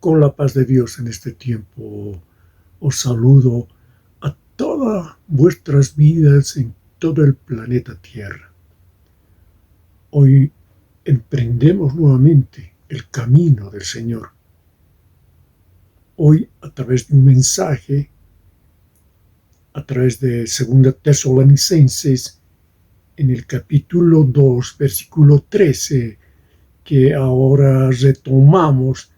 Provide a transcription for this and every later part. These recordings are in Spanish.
Con la paz de Dios en este tiempo os saludo a todas vuestras vidas en todo el planeta Tierra. Hoy emprendemos nuevamente el camino del Señor. Hoy a través de un mensaje, a través de 2 Tesalonicenses, en el capítulo 2, versículo 13, que ahora retomamos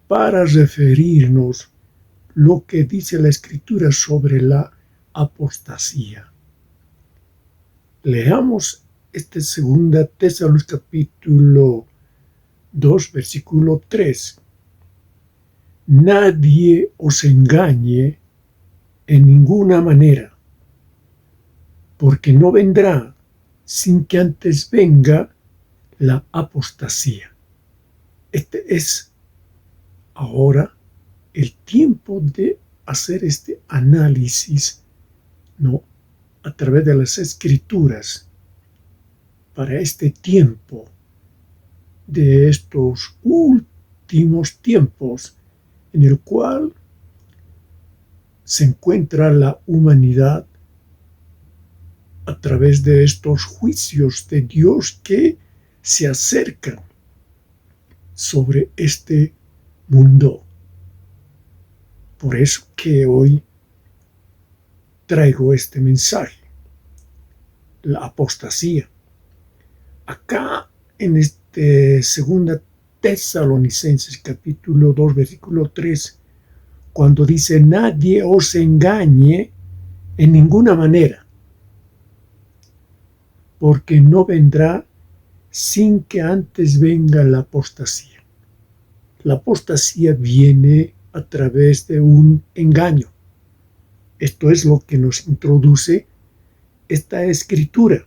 para referirnos lo que dice la Escritura sobre la apostasía. Leamos este 2 Tesalonicenses capítulo 2, versículo 3. Nadie os engañe en ninguna manera, porque no vendrá sin que antes venga la apostasía. Este es ahora el tiempo de hacer este análisis, a través de las Escrituras, para este tiempo de estos últimos tiempos en el cual se encuentra la humanidad a través de estos juicios de Dios que se acercan sobre este mundo. Por eso que hoy traigo este mensaje, la apostasía. Acá en este 2 Tesalonicenses capítulo 2 versículo 3, cuando dice nadie os engañe en ninguna manera, porque no vendrá sin que antes venga la apostasía. La apostasía viene a través de un engaño. Esto es lo que nos introduce esta Escritura.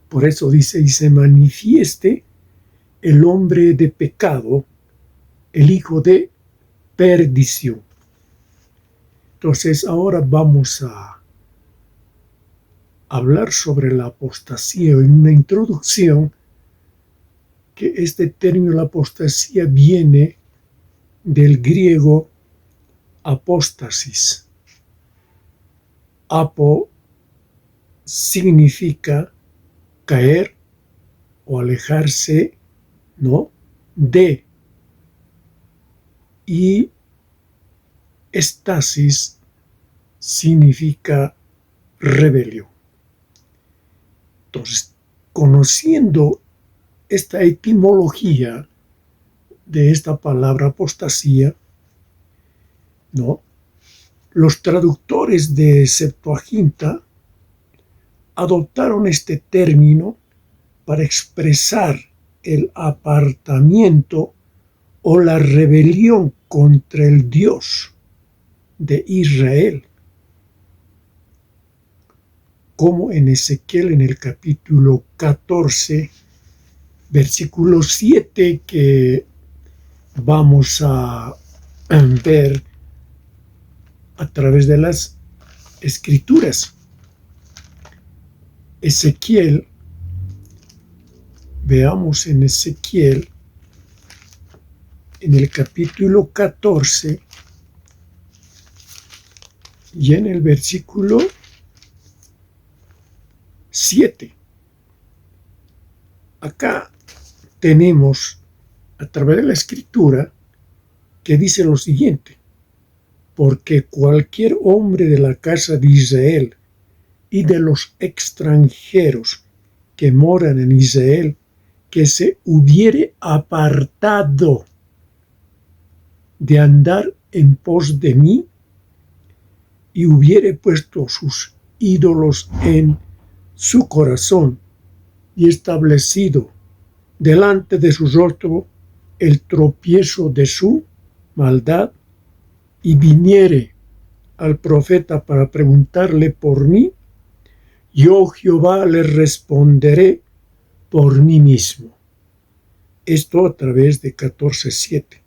Por eso dice, y se manifieste el hombre de pecado, el hijo de perdición. Entonces ahora vamos a hablar sobre la apostasía en una introducción, que este término, la apostasía, viene del griego apóstasis. Apo significa caer o alejarse, de. Y estasis significa rebelión. Entonces, conociendo esta etimología de esta palabra apostasía, los traductores de Septuaginta adoptaron este término para expresar el apartamiento o la rebelión contra el Dios de Israel, como en Ezequiel en el capítulo 14, versículo 7, que vamos a ver a través de las Escrituras. Ezequiel, veamos en Ezequiel, en el capítulo 14 y en el versículo 7. Acá tenemos a través de la Escritura que dice lo siguiente: porque cualquier hombre de la casa de Israel y de los extranjeros que moran en Israel, que se hubiere apartado de andar en pos de mí y hubiere puesto sus ídolos en su corazón y establecido delante de su rostro el tropiezo de su maldad, y viniere al profeta para preguntarle por mí, yo Jehová le responderé por mí mismo. Esto a través de 14:7.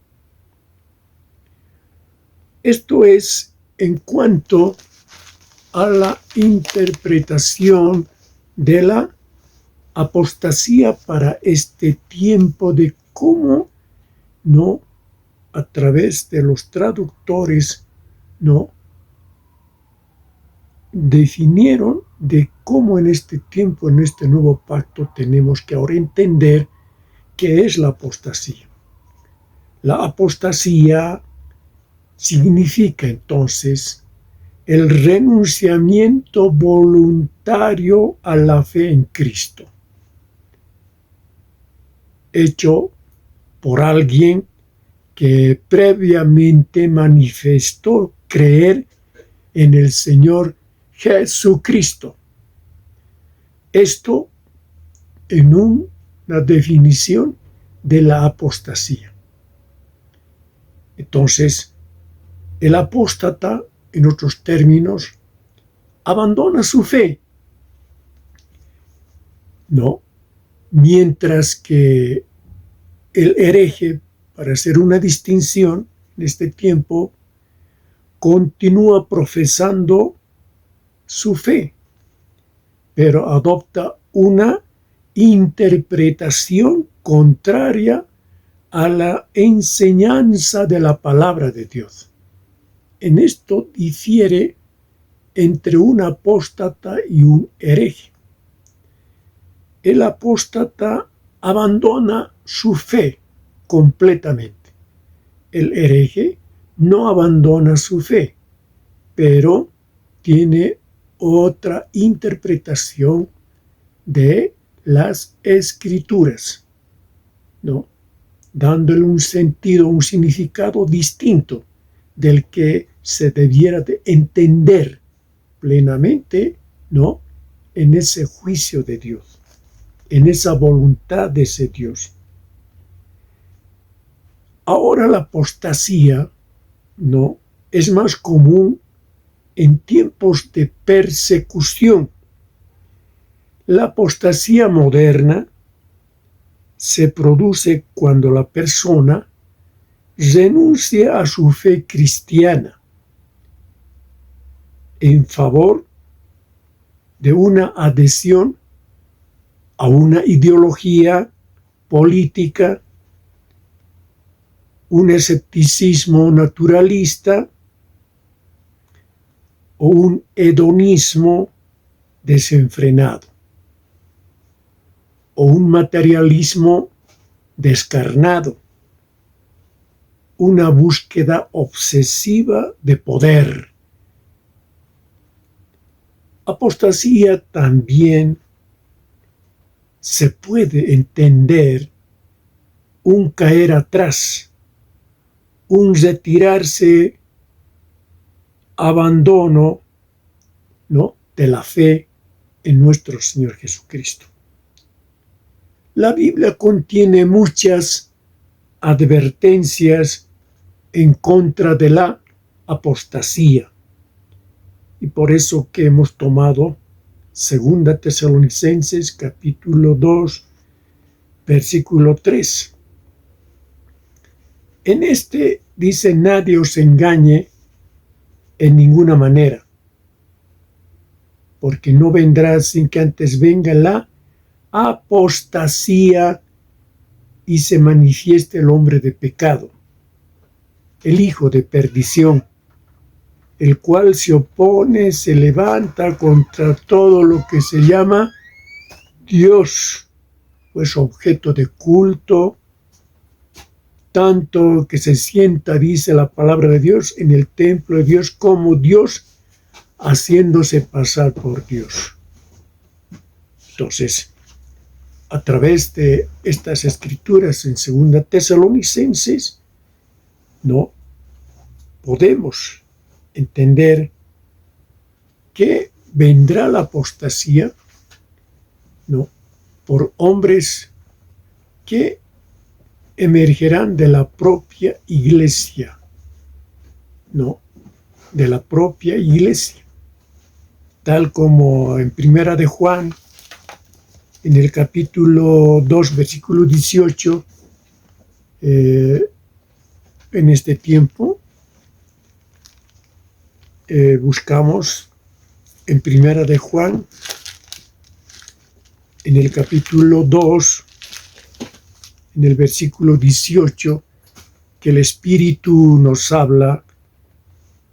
Esto es en cuanto a la interpretación de la apostasía para este tiempo, de cómo a través de los traductores, ¿no?, definieron de cómo en este tiempo, en este nuevo pacto, tenemos que ahora entender qué es la apostasía. La apostasía significa entonces el renunciamiento voluntario a la fe en Cristo, hecho por alguien que previamente manifestó creer en el Señor Jesucristo. Esto en una definición de la apostasía. Entonces, el apóstata, en otros términos, abandona su fe, ¿no? Mientras que el hereje, para hacer una distinción en este tiempo, continúa profesando su fe, pero adopta una interpretación contraria a la enseñanza de la palabra de Dios. En esto difiere entre un apóstata y un hereje. El apóstata abandona su fe completamente. El hereje no abandona su fe, pero tiene otra interpretación de las Escrituras, ¿no?, dándole un sentido, un significado distinto del que se debiera de entender plenamente, ¿no?, en ese juicio de Dios, en esa voluntad de ese Dios. Ahora la apostasía, ¿no?, es más común en tiempos de persecución. La apostasía moderna se produce cuando la persona renuncia a su fe cristiana en favor de una adhesión a una ideología política, un escepticismo naturalista o un hedonismo desenfrenado, o un materialismo descarnado, una búsqueda obsesiva de poder. Apostasía también se puede entender un caer atrás, un retirarse, abandono, ¿no?, de la fe en nuestro Señor Jesucristo. La Biblia contiene muchas advertencias en contra de la apostasía, y por eso que hemos tomado 2 Tesalonicenses capítulo 2, versículo 3. En este dice: nadie os engañe en ninguna manera, porque no vendrá sin que antes venga la apostasía y se manifieste el hombre de pecado, el hijo de perdición, el cual se opone, se levanta contra todo lo que se llama Dios, pues objeto de culto, tanto que se sienta, dice la palabra de Dios, en el templo de Dios como Dios, haciéndose pasar por Dios. Entonces, a través de estas escrituras en 2 Tesalonicenses, ¿no?, podemos entender que vendrá la apostasía, ¿no?, por hombres que emergerán de la propia iglesia, ¿no?, de la propia iglesia, tal como en Primera de Juan, en el capítulo 2, versículo 18, en este tiempo buscamos en Primera de Juan, en el capítulo 2, en el versículo 18, que el Espíritu nos habla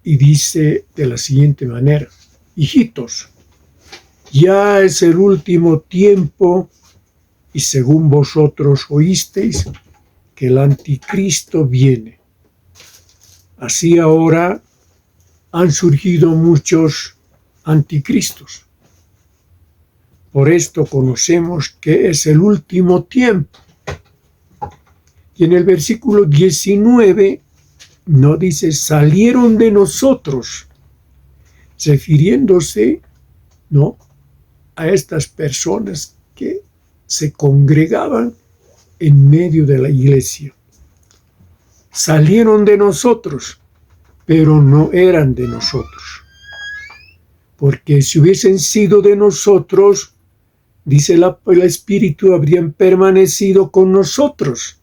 y dice de la siguiente manera: hijitos, ya es el último tiempo y según vosotros oísteis que el anticristo viene. Así ahora han surgido muchos anticristos. Por esto conocemos que es el último tiempo. Y en el versículo 19 no dice salieron de nosotros, refiriéndose, ¿no?, a estas personas que se congregaban en medio de la iglesia. Salieron de nosotros, pero no eran de nosotros. Porque si hubiesen sido de nosotros, dice el Espíritu, habrían permanecido con nosotros.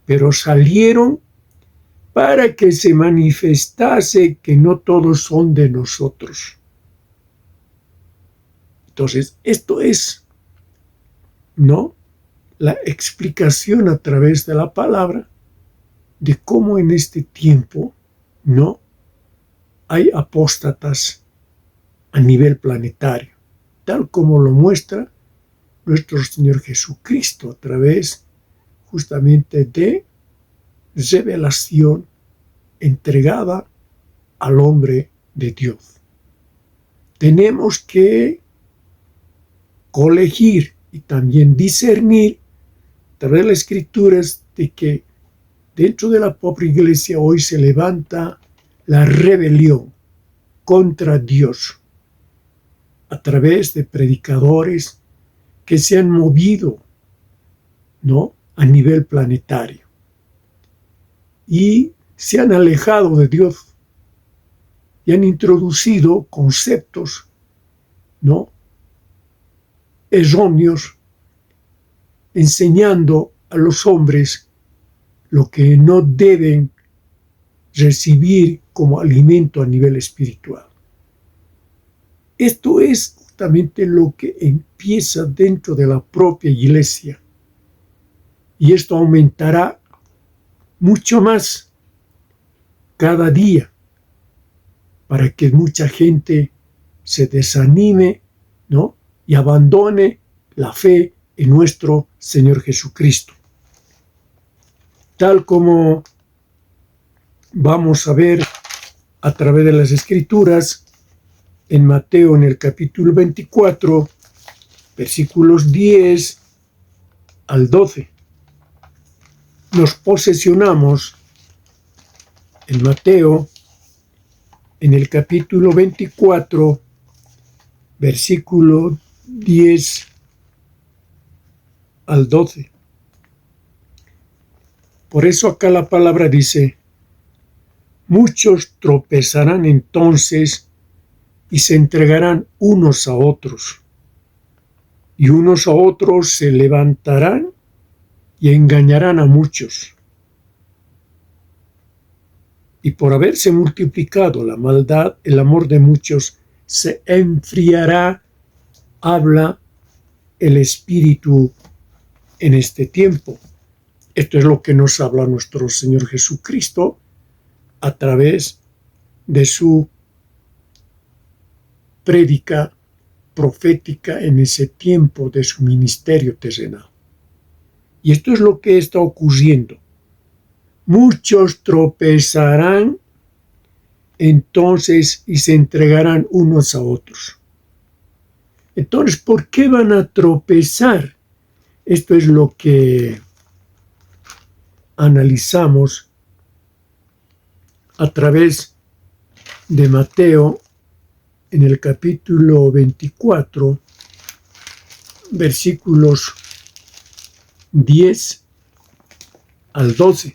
Pero salieron para que se manifestase que no todos son de nosotros. Entonces, esto es, ¿no?, la explicación a través de la palabra de cómo en este tiempo, ¿no?, hay apóstatas a nivel planetario, tal como lo muestra nuestro Señor Jesucristo a través justamente de revelación entregada al hombre de Dios. Tenemos que colegir y también discernir a través de las Escrituras de que dentro de la pobre iglesia hoy se levanta la rebelión contra Dios a través de predicadores que se han movido, ¿no?, a nivel planetario y se han alejado de Dios y han introducido conceptos, ¿no?, erróneos, enseñando a los hombres lo que no deben recibir como alimento a nivel espiritual. Esto es justamente lo que empieza dentro de la propia iglesia, y esto aumentará mucho más cada día para que mucha gente se desanime, ¿no?, y abandone la fe en nuestro Señor Jesucristo. Tal como vamos a ver a través de las Escrituras en Mateo, en el capítulo 24, versículos 10 al 12. Nos posesionamos en Mateo, en el capítulo 24, versículo 10 al 12. Por eso acá la palabra dice: muchos tropezarán entonces y se entregarán unos a otros, y unos a otros se levantarán y engañarán a muchos. Y por haberse multiplicado la maldad, el amor de muchos se enfriará, habla el Espíritu en este tiempo. Esto es lo que nos habla nuestro Señor Jesucristo a través de su prédica profética en ese tiempo de su ministerio terrenal. Y esto es lo que está ocurriendo. Muchos tropezarán entonces y se entregarán unos a otros. Entonces, ¿por qué van a tropezar? Esto es lo que analizamos a través de Mateo en el capítulo 24, versículos 10 al 12.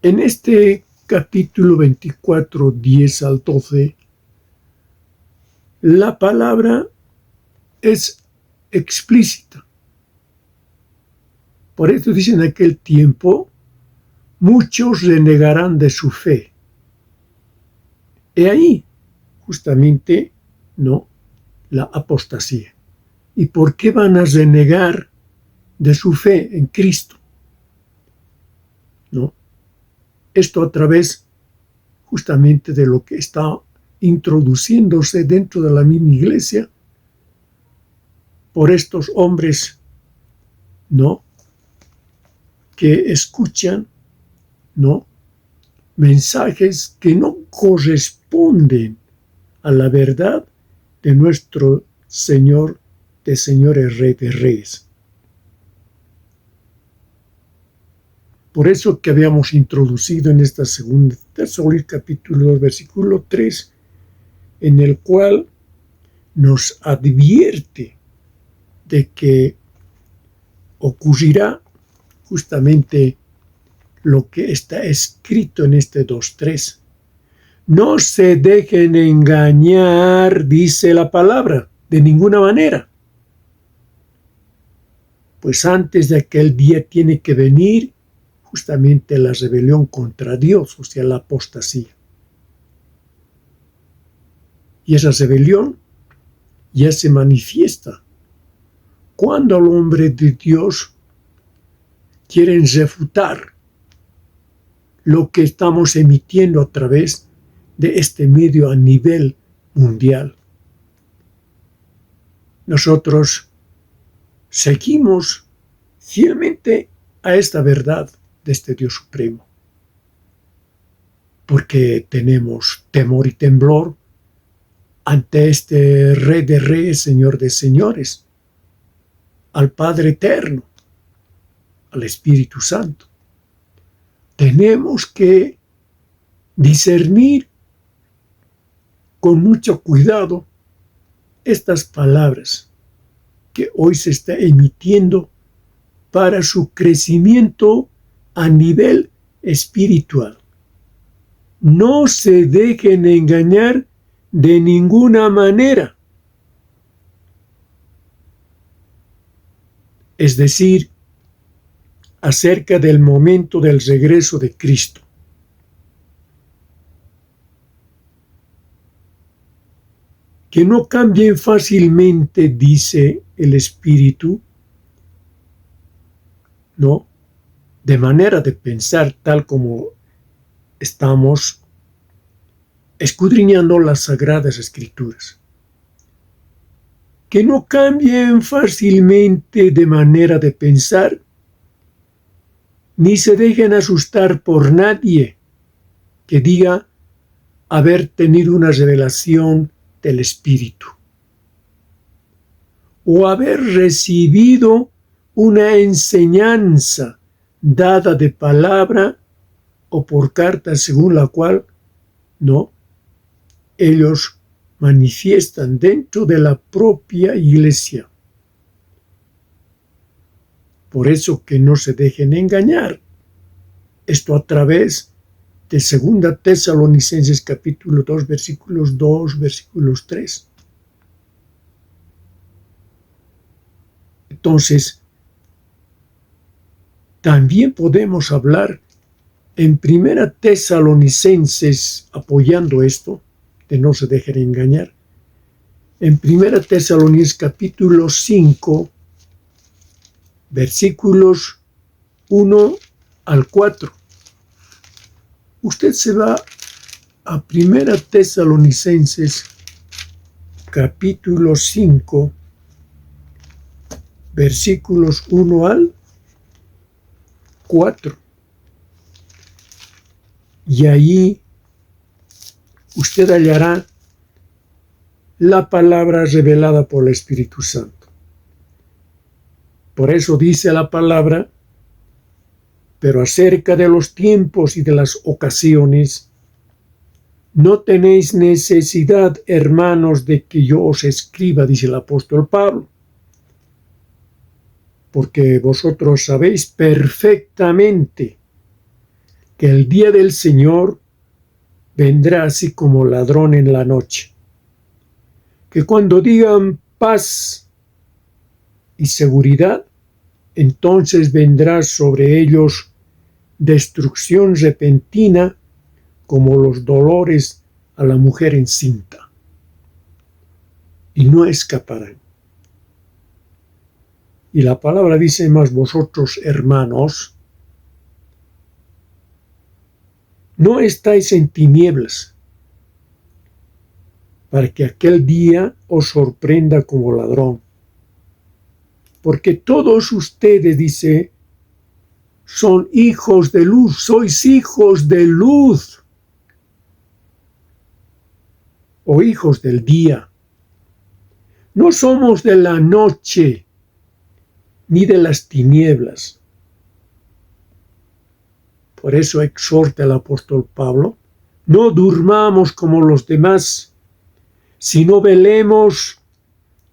En este capítulo 24, 10 al 12, la palabra es explícita. Por eso dice: en aquel tiempo muchos renegarán de su fe. He ahí justamente, ¿no?, la apostasía. ¿Y por qué van a renegar de su fe en Cristo, ¿no? Esto a través justamente de lo que está introduciéndose dentro de la misma iglesia por estos hombres, ¿no?, que escuchan, ¿no?, mensajes que no corresponden a la verdad de nuestro Señor de señores, Rey de reyes. Por eso que habíamos introducido en esta segunda Tesalonicenses capítulo 2, versículo 3, en el cual nos advierte de que ocurrirá justamente lo que está escrito en este 2:3. No se dejen engañar, dice la palabra, de ninguna manera. Pues antes de aquel día tiene que venir justamente la rebelión contra Dios, o sea, la apostasía. Y esa rebelión ya se manifiesta cuando el hombre de Dios quiere refutar lo que estamos emitiendo a través de este medio a nivel mundial. Nosotros seguimos fielmente a esta verdad de este Dios supremo, porque tenemos temor y temblor ante este Rey de reyes, Señor de señores, al Padre eterno, al Espíritu Santo. Tenemos que discernir con mucho cuidado estas palabras que hoy se está emitiendo para su crecimiento a nivel espiritual. No se dejen engañar de ninguna manera. Es decir, acerca del momento del regreso de Cristo. Que no cambien fácilmente, dice el Espíritu, ¿no?, de manera de pensar tal como estamos escudriñando las Sagradas Escrituras. Que no cambien fácilmente de manera de pensar, ni se dejen asustar por nadie que diga haber tenido una revelación del Espíritu o haber recibido una enseñanza dada de palabra o por carta según la cual, no, ellos manifiestan dentro de la propia iglesia. Por eso que no se dejen engañar. Esto a través de 2 Tesalonicenses capítulo 2, versículos 2, versículos 3. Entonces, también podemos hablar en 1 Tesalonicenses, apoyando esto, de no se dejen engañar. En 1 Tesalonicenses capítulo 5, versículos 1 al 4. Usted se va a 1 Tesalonicenses capítulo 5, versículos 1 al 4. Y allí usted hallará la palabra revelada por el Espíritu Santo. Por eso dice la palabra: pero acerca de los tiempos y de las ocasiones, no tenéis necesidad, hermanos, de que yo os escriba, dice el apóstol Pablo, porque vosotros sabéis perfectamente que el día del Señor vendrá así como ladrón en la noche, que cuando digan paz y seguridad, entonces vendrá sobre ellos destrucción repentina como los dolores a la mujer encinta, y no escaparán. Y la palabra dice: mas vosotros, hermanos, no estáis en tinieblas, para que aquel día os sorprenda como ladrón. Porque todos ustedes, dice, son hijos de luz, sois hijos de luz, o hijos del día. No somos de la noche, ni de las tinieblas. Por eso exhorta el apóstol Pablo: no durmamos como los demás, sino velemos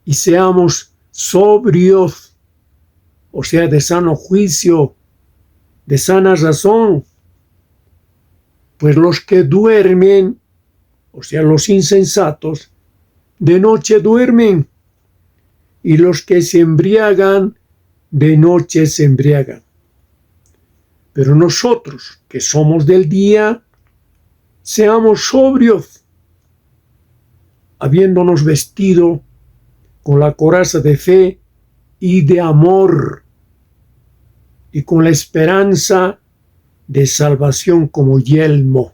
y seamos sobrios, o sea, de sano juicio, de sana razón. Pues los que duermen, o sea, los insensatos, de noche duermen, y los que se embriagan, de noche se embriagan. Pero nosotros, que somos del día, seamos sobrios, habiéndonos vestido con la coraza de fe y de amor, y con la esperanza de salvación como yelmo.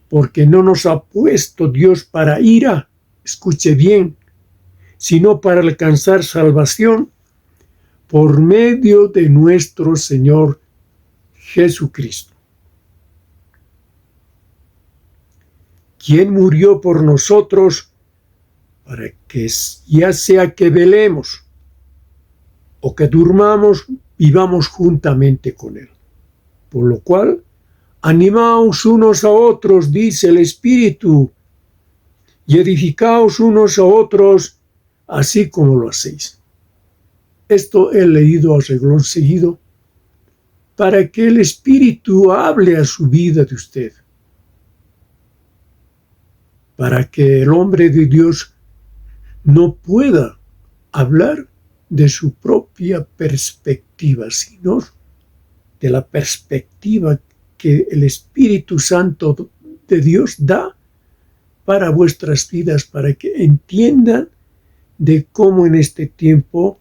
Porque no nos ha puesto Dios para ira, escuche bien, sino para alcanzar salvación por medio de nuestro Señor Jesucristo, quien murió por nosotros para que, ya sea que velemos o que durmamos, vivamos juntamente con Él. Por lo cual, animaos unos a otros, dice el Espíritu, y edificaos unos a otros, así como lo hacéis. Esto he leído a reglón seguido, para que el Espíritu hable a su vida de usted, para que el hombre de Dios no pueda hablar de su propia perspectiva, sino de la perspectiva que el Espíritu Santo de Dios da para vuestras vidas, para que entiendan de cómo en este tiempo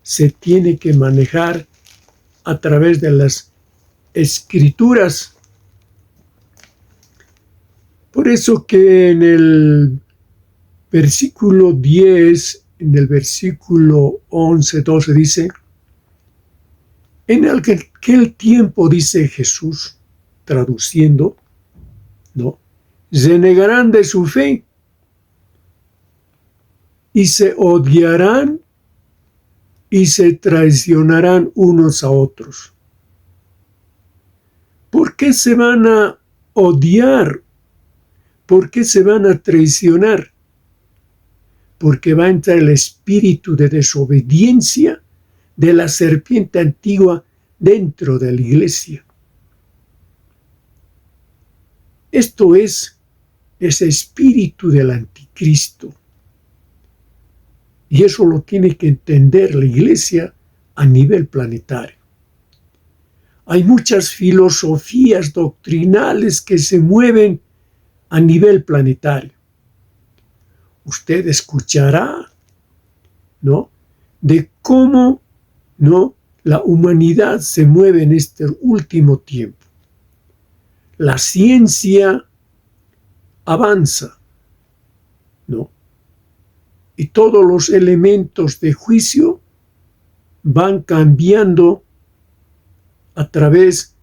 se tiene que manejar a través de las Escrituras. Por eso que en el versículo 10, en el versículo 11, 12 dice: en aquel tiempo, dice Jesús, traduciendo, ¿no?, renegarán de su fe y se odiarán y se traicionarán unos a otros. ¿Por qué se van a odiar? ¿Por qué se van a traicionar? Porque va a entrar el espíritu de desobediencia de la serpiente antigua dentro de la iglesia. Esto es ese espíritu del anticristo. Y eso lo tiene que entender la iglesia a nivel planetario. Hay muchas filosofías doctrinales que se mueven a nivel planetario. Usted escuchará, ¿no?, de cómo, ¿no?, la humanidad se mueve en este último tiempo. La ciencia avanza, ¿no?, y todos los elementos de juicio van cambiando a través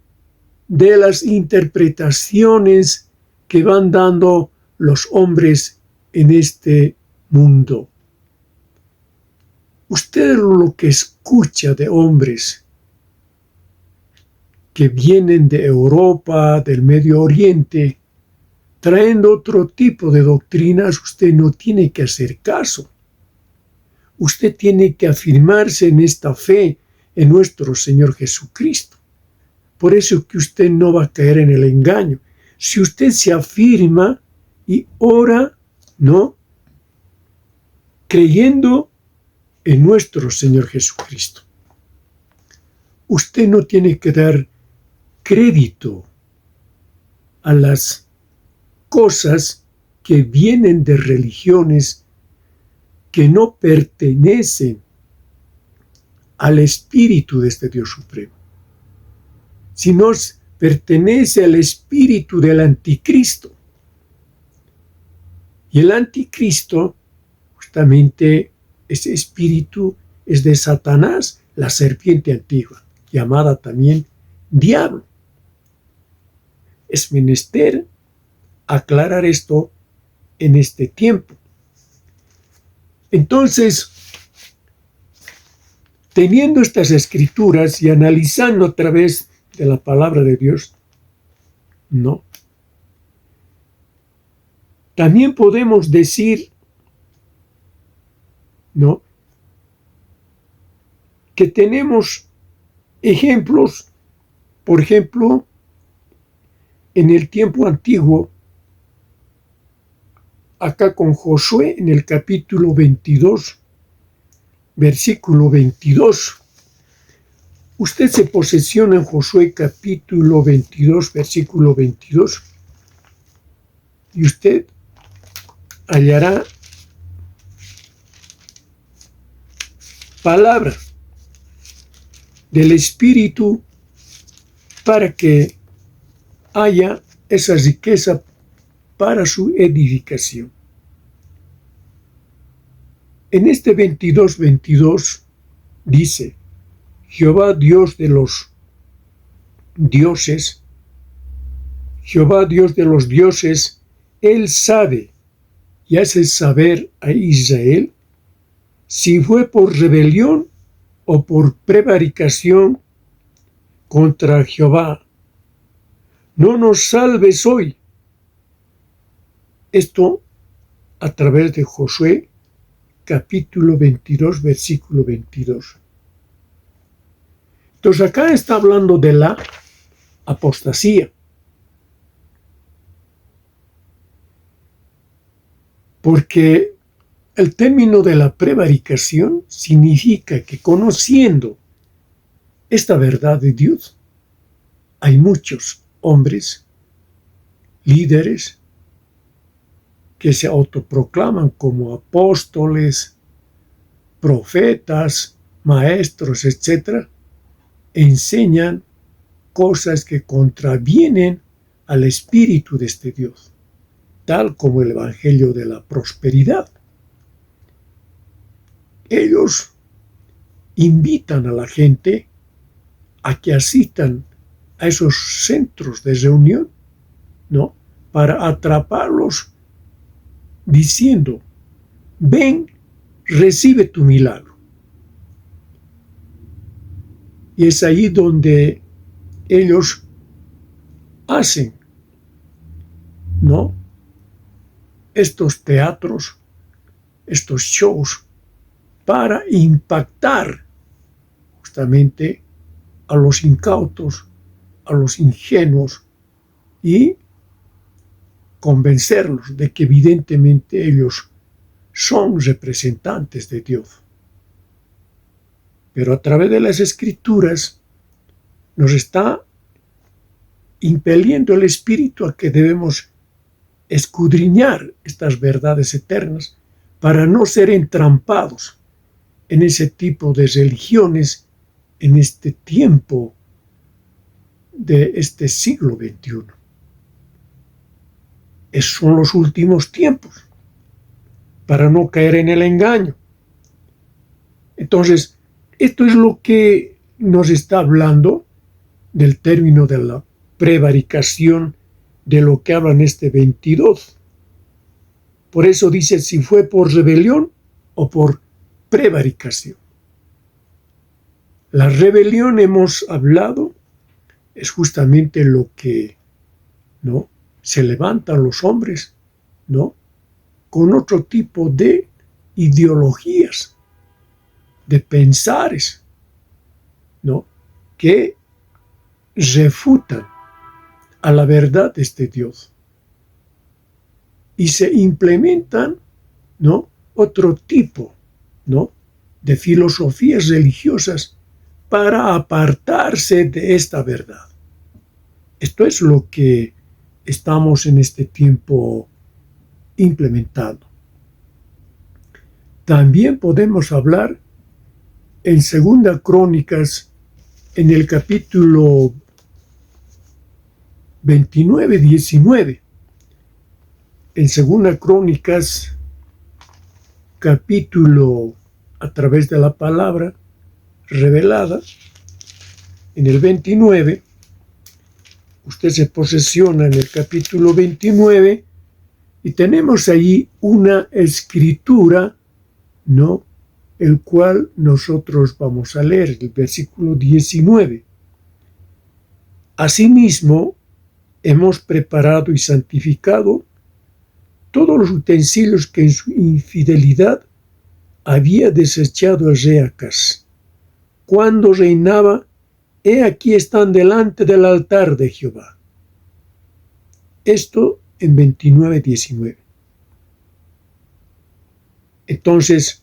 de las interpretaciones que van dando los hombres en este mundo. Usted lo que escucha de hombres que vienen de Europa, del Medio Oriente, trayendo otro tipo de doctrinas, usted no tiene que hacer caso. Usted tiene que afirmarse en esta fe en nuestro Señor Jesucristo. Por eso que usted no va a caer en el engaño. Si usted se afirma y ora, ¿no?, creyendo en nuestro Señor Jesucristo, usted no tiene que dar crédito a las cosas que vienen de religiones que no pertenecen al espíritu de este Dios supremo, sino pertenece al espíritu del anticristo. Y el anticristo, justamente ese espíritu, es de Satanás, la serpiente antigua, llamada también diablo. Es menester aclarar esto en este tiempo. Entonces, teniendo estas escrituras y analizando a través de la palabra de Dios, no. También podemos decir, ¿no?, que tenemos ejemplos, por ejemplo, en el tiempo antiguo, acá con Josué en el capítulo 22, versículo 22. Usted se posesiona en Josué capítulo 22, versículo 22, y usted hallará palabra del Espíritu para que haya esa riqueza para su edificación. En este 22:22 dice: Jehová Dios de los dioses, Jehová Dios de los dioses, Él sabe y hace saber a Israel si fue por rebelión o por prevaricación contra Jehová. No nos salves hoy. Esto a través de Josué capítulo 22, versículo 22. Entonces acá está hablando de la apostasía. Porque el término de la prevaricación significa que, conociendo esta verdad de Dios, hay muchos hombres, líderes, que se autoproclaman como apóstoles, profetas, maestros, etc., enseñan cosas que contravienen al espíritu de este Dios, tal como el evangelio de la prosperidad. Ellos invitan a la gente a que asistan a esos centros de reunión, ¿no?, para atraparlos diciendo: ven, recibe tu milagro. Y es ahí donde ellos hacen, ¿no?, estos teatros, estos shows, para impactar justamente a los incautos, a los ingenuos, y convencerlos de que evidentemente ellos son representantes de Dios. Pero a través de las Escrituras nos está impeliendo el Espíritu a que debemos escudriñar estas verdades eternas para no ser entrampados en ese tipo de religiones en este tiempo de este siglo XXI. Esos son los últimos tiempos, para no caer en el engaño. Entonces, esto es lo que nos está hablando del término de la prevaricación, de lo que habla en este 22. Por eso dice si fue por rebelión o por prevaricación. La rebelión, hemos hablado, es justamente lo que, ¿no?, se levantan los hombres, ¿no?, con otro tipo de ideologías, de pensares, ¿no?, que refutan a la verdad de este Dios. Y se implementan, ¿no?, otro tipo, ¿no?, de filosofías religiosas para apartarse de esta verdad. Esto es lo que estamos en este tiempo implementando. También podemos hablar en Segunda Crónicas, en el capítulo 29-19. En Segunda Crónicas, capítulo a través de la palabra revelada, en el 29, usted se posesiona en el capítulo 29 y tenemos ahí una escritura, ¿no?, el cual nosotros vamos a leer, el versículo 19. Asimismo, hemos preparado y santificado todos los utensilios que en su infidelidad había desechado el rey Acaz. Cuando reinaba, he aquí están delante del altar de Jehová. Esto en 29-19. Entonces,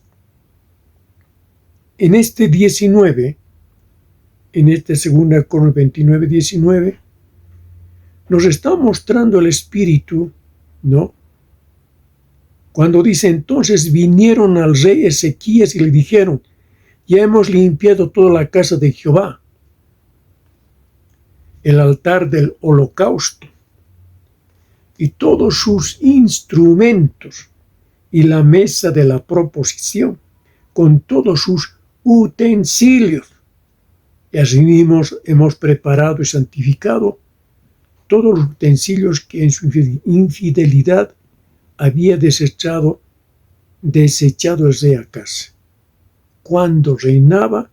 en este 19, en este segunda Crónicas 29-19, nos está mostrando el Espíritu, ¿no? Cuando dice, entonces vinieron al rey Ezequías y le dijeron, ya hemos limpiado toda la casa de Jehová, el altar del holocausto, y todos sus instrumentos, y la mesa de la proposición, con todos sus utensilios. Y así mismo hemos preparado y santificado todos los utensilios que en su infidelidad había desechado el rey Acaz, cuando reinaba,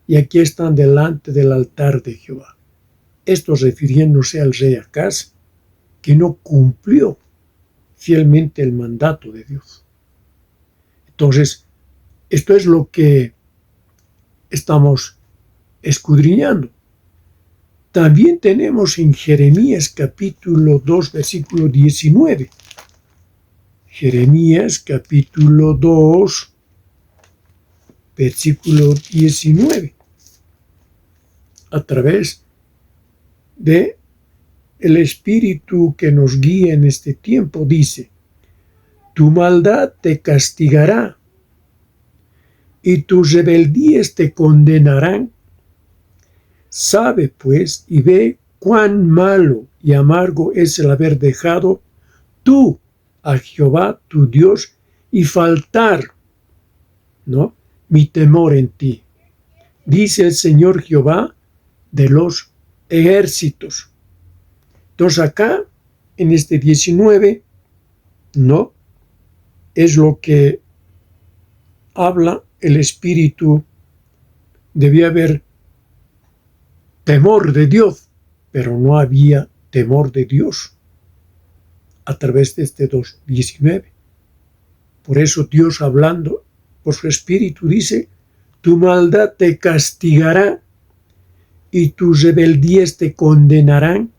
y aquí están delante del altar de Jehová. Esto refiriéndose al rey Acaz, que no cumplió fielmente el mandato de Dios. Entonces, esto es lo que estamos escudriñando. También tenemos en Jeremías capítulo 2, versículo 19. Jeremías capítulo 2, versículo 19. A través de el Espíritu que nos guía en este tiempo, dice, tu maldad te castigará y tus rebeldías te condenarán. Sabe pues y ve cuán malo y amargo es el haber dejado tú a Jehová tu Dios y faltar, ¿no?, mi temor en ti. Dice el Señor Jehová de los ejércitos. Entonces acá, en este 19, ¿no?, es lo que habla el Espíritu. Debía haber temor de Dios, pero no había temor de Dios a través de este 2:19. Por eso Dios, hablando por su Espíritu, dice, tu maldad te castigará y tus rebeldías te condenarán.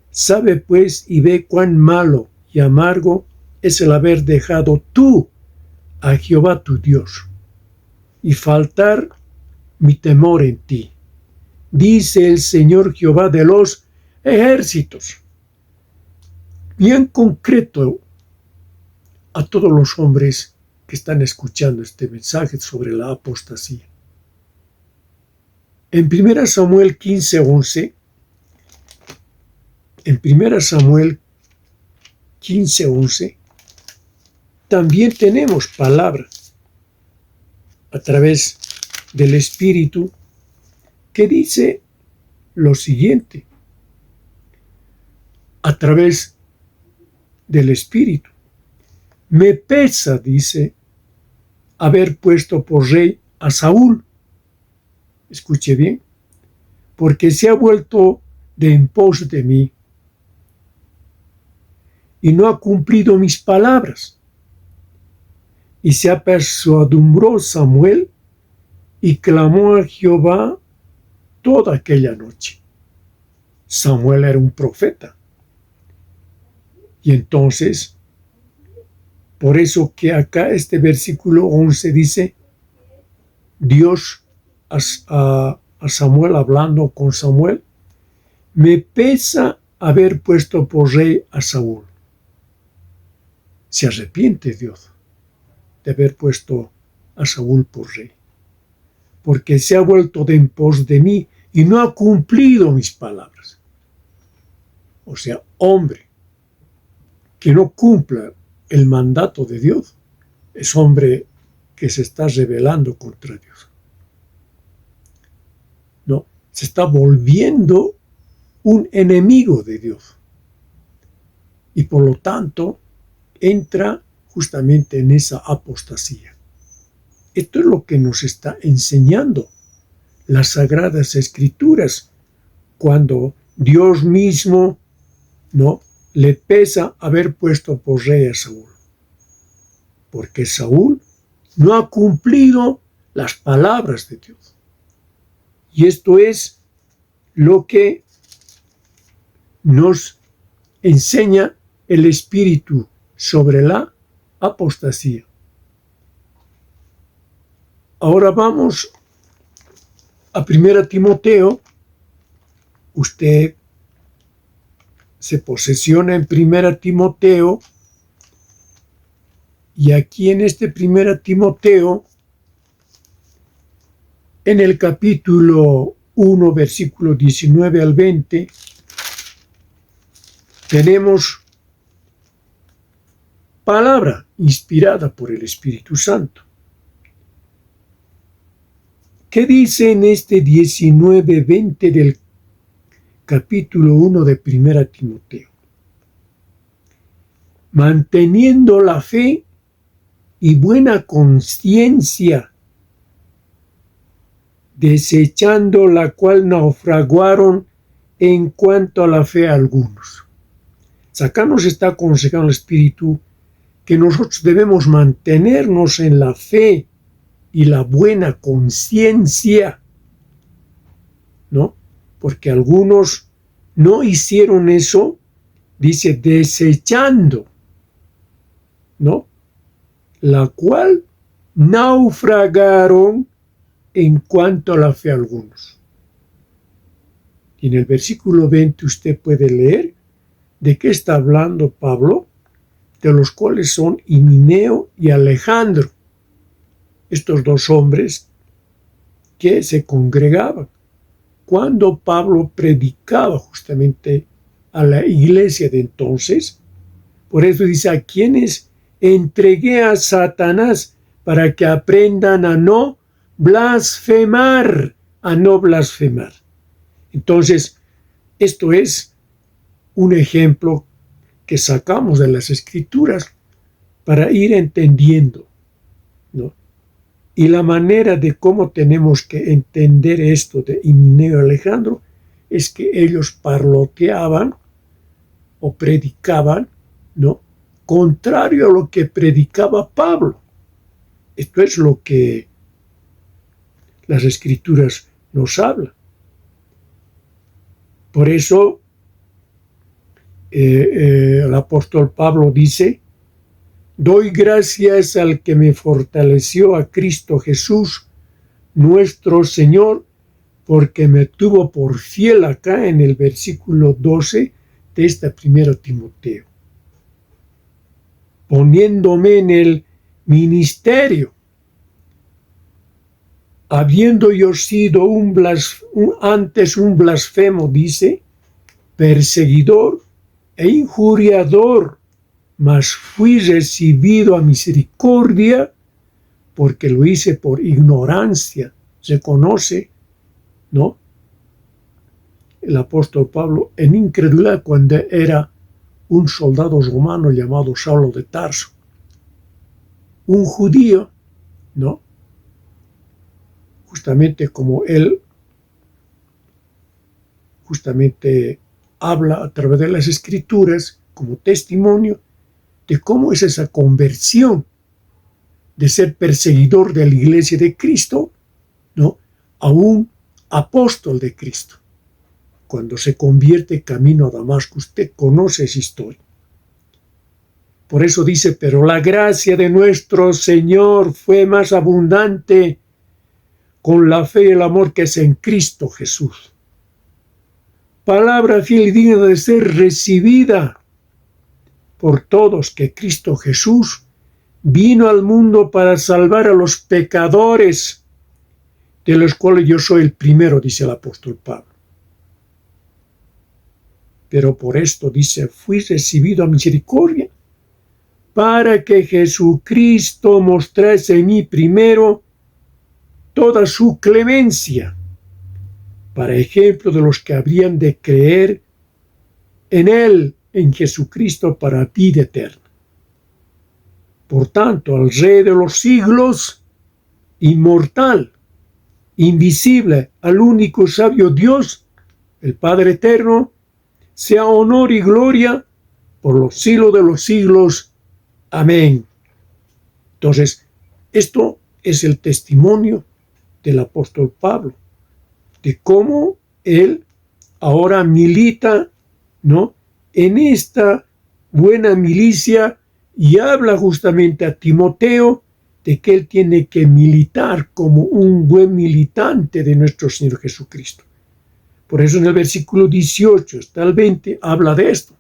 Sabe pues y ve cuán malo y amargo es el haber dejado tú a Jehová tu Dios y faltar mi temor en ti. Dice el Señor Jehová de los ejércitos. Bien concreto a todos los hombres que están escuchando este mensaje sobre la apostasía. En 1 Samuel 15:11, en 1 Samuel 15:11, también tenemos palabra a través del Espíritu que dice lo siguiente, a través del Espíritu. Me pesa, dice, haber puesto por rey a Saúl. Escuche bien, porque se ha vuelto de en pos de mí y no ha cumplido mis palabras. Y se apesadumbró Samuel y clamó a Jehová toda aquella noche. Samuel era un profeta. Y entonces, por eso que acá este versículo 11 dice, Dios a Samuel, hablando con Samuel, me pesa haber puesto por rey a Saúl. Se arrepiente Dios de haber puesto a Saúl por rey. porque se ha vuelto de en pos de mí y no ha cumplido mis palabras. O sea, hombre que no cumpla el mandato de Dios es hombre que se está rebelando contra Dios. No, se está volviendo un enemigo de Dios. Y por lo tanto, entra justamente en esa apostasía. Esto es lo que nos está enseñando las Sagradas Escrituras, cuando Dios mismo, ¿no?, le pesa haber puesto por rey a Saúl. Porque Saúl no ha cumplido las palabras de Dios. Y esto es lo que nos enseña el Espíritu sobre la apostasía. Ahora vamos a 1 Timoteo. Usted se posesiona en 1 Timoteo, y aquí en este 1 Timoteo, en el capítulo 1, versículo 19 al 20, tenemos palabra inspirada por el Espíritu Santo. ¿Qué dice en este 19-20 del capítulo 1 de 1 Timoteo? Manteniendo la fe y buena conciencia, desechando la cual naufraguaron en cuanto a la fe algunos. Acá nos está aconsejando el Espíritu que nosotros debemos mantenernos en la fe y la buena conciencia, ¿no? Porque algunos no hicieron eso, dice, desechando, ¿no?, la cual naufragaron en cuanto a la fe algunos. Y en el versículo 20 usted puede leer de qué está hablando Pablo, de los cuales son Himeneo y Alejandro, estos dos hombres que se congregaban cuando Pablo predicaba justamente a la iglesia de entonces. Por eso dice, a quienes entregué a Satanás para que aprendan a no blasfemar, Entonces, esto es un ejemplo que sacamos de las Escrituras para ir entendiendo, ¿no? Y la manera de cómo tenemos que entender esto de Himeneo y Alejandro es que ellos parloteaban o predicaban, ¿no?, contrario a lo que predicaba Pablo. Esto es lo que las Escrituras nos hablan. Por eso el apóstol Pablo dice, doy gracias al que me fortaleció, a Cristo Jesús, nuestro Señor, porque me tuvo por fiel, acá en el versículo 12 de esta 1 Timoteo, poniéndome en el ministerio, habiendo yo sido antes un blasfemo, dice, perseguidor e injuriador, mas fui recibido a misericordia, porque lo hice por ignorancia. Se conoce, ¿no?, el apóstol Pablo en incredulidad cuando era un soldado romano llamado Saulo de Tarso, un judío, ¿no?, justamente como él justamente habla a través de las Escrituras como testimonio de cómo es esa conversión de ser perseguidor de la iglesia de Cristo, ¿no?, a un apóstol de Cristo. Cuando se convierte camino a Damasco, usted conoce esa historia. Por eso dice, pero la gracia de nuestro Señor fue más abundante con la fe y el amor que es en Cristo Jesús. Palabra fiel y digna de ser recibida por todos, que Cristo Jesús vino al mundo para salvar a los pecadores, de los cuales yo soy el primero, dice el apóstol Pablo. Pero por esto, dice, fui recibido a misericordia, para que Jesucristo mostrase en mí primero toda su clemencia, para ejemplo de los que habrían de creer en Él, en Jesucristo, para vida eterna. Por tanto, al Rey de los siglos, inmortal, invisible, al único sabio Dios, el Padre eterno, sea honor y gloria por los siglos de los siglos. Amén. Entonces, esto es el testimonio del apóstol Pablo, de cómo él ahora milita, ¿no?, en esta buena milicia, y habla justamente a Timoteo de que él tiene que militar como un buen militante de nuestro Señor Jesucristo. Por eso en el versículo 18 hasta el 20 habla de esto.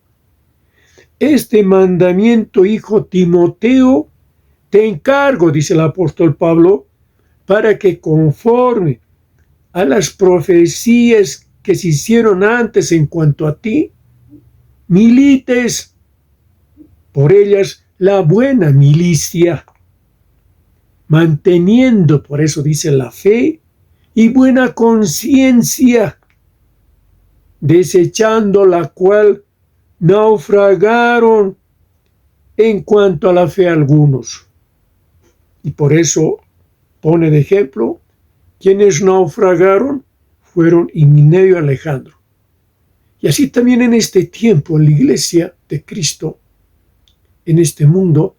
Este mandamiento, hijo Timoteo, te encargo, dice el apóstol Pablo, para que conforme a las profecías que se hicieron antes en cuanto a ti, milites por ellas la buena milicia, manteniendo, por eso dice, la fe y buena conciencia, desechando la cual naufragaron en cuanto a la fe algunos. Y por eso pone de ejemplo, quienes naufragaron fueron Himeneo y Alejandro. Y así también en este tiempo, en la iglesia de Cristo, en este mundo,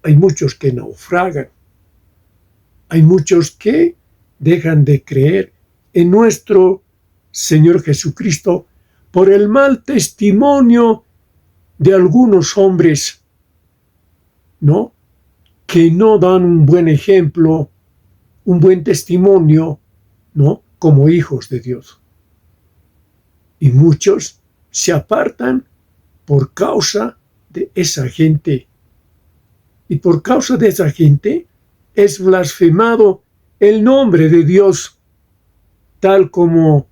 hay muchos que naufragan. Hay muchos que dejan de creer en nuestro Señor Jesucristo por el mal testimonio de algunos hombres, ¿no?, que no dan un buen ejemplo, un buen testimonio, ¿no?, como hijos de Dios. Y muchos se apartan por causa de esa gente. Y por causa de esa gente es blasfemado el nombre de Dios, tal como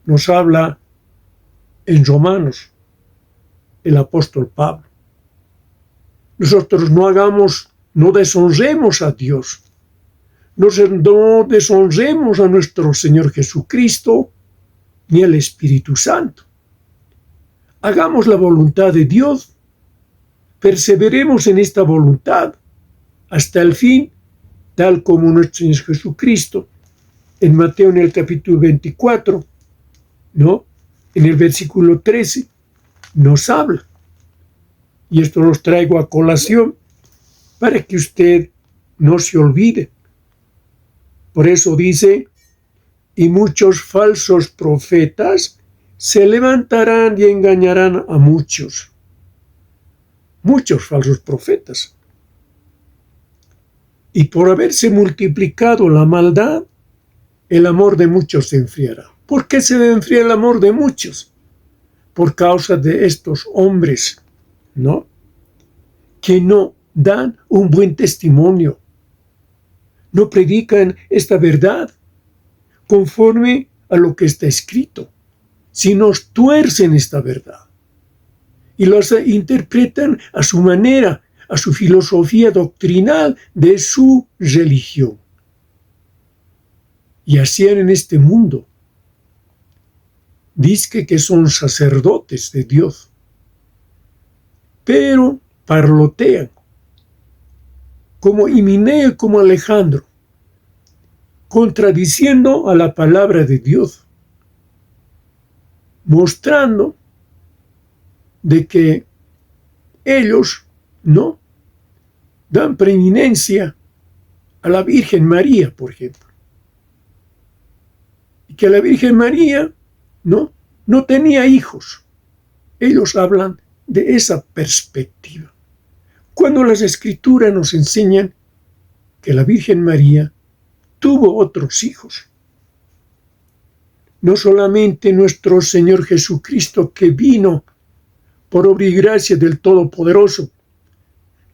nos habla en Romanos el apóstol Pablo. Nosotros no deshonremos a Dios, no deshonremos a nuestro Señor Jesucristo ni al Espíritu Santo. Hagamos la voluntad de Dios, perseveremos en esta voluntad hasta el fin, tal como nuestro Señor Jesucristo en Mateo, en el capítulo 24, ¿no?, en el versículo 13, nos habla. Y esto los traigo a colación para que usted no se olvide. Por eso dice, y muchos falsos profetas se levantarán y engañarán a muchos. Muchos falsos profetas. Y por haberse multiplicado la maldad, el amor de muchos se enfriará. ¿Por qué se enfría el amor de muchos? Por causa de estos hombres, ¿no?, que no dan un buen testimonio, no predican esta verdad conforme a lo que está escrito, sino tuercen esta verdad y los interpretan a su manera, a su filosofía doctrinal de su religión. Y hacían en este mundo, dizque que son sacerdotes de Dios, pero parlotean, como Himeneo y como Alejandro, contradiciendo a la palabra de Dios, mostrando de que ellos no dan preeminencia a la Virgen María, por ejemplo, y que la Virgen María no tenía hijos. Ellos hablan de esa perspectiva, cuando las Escrituras nos enseñan que la Virgen María tuvo otros hijos. No solamente nuestro Señor Jesucristo, que vino por obra y gracia del Todopoderoso,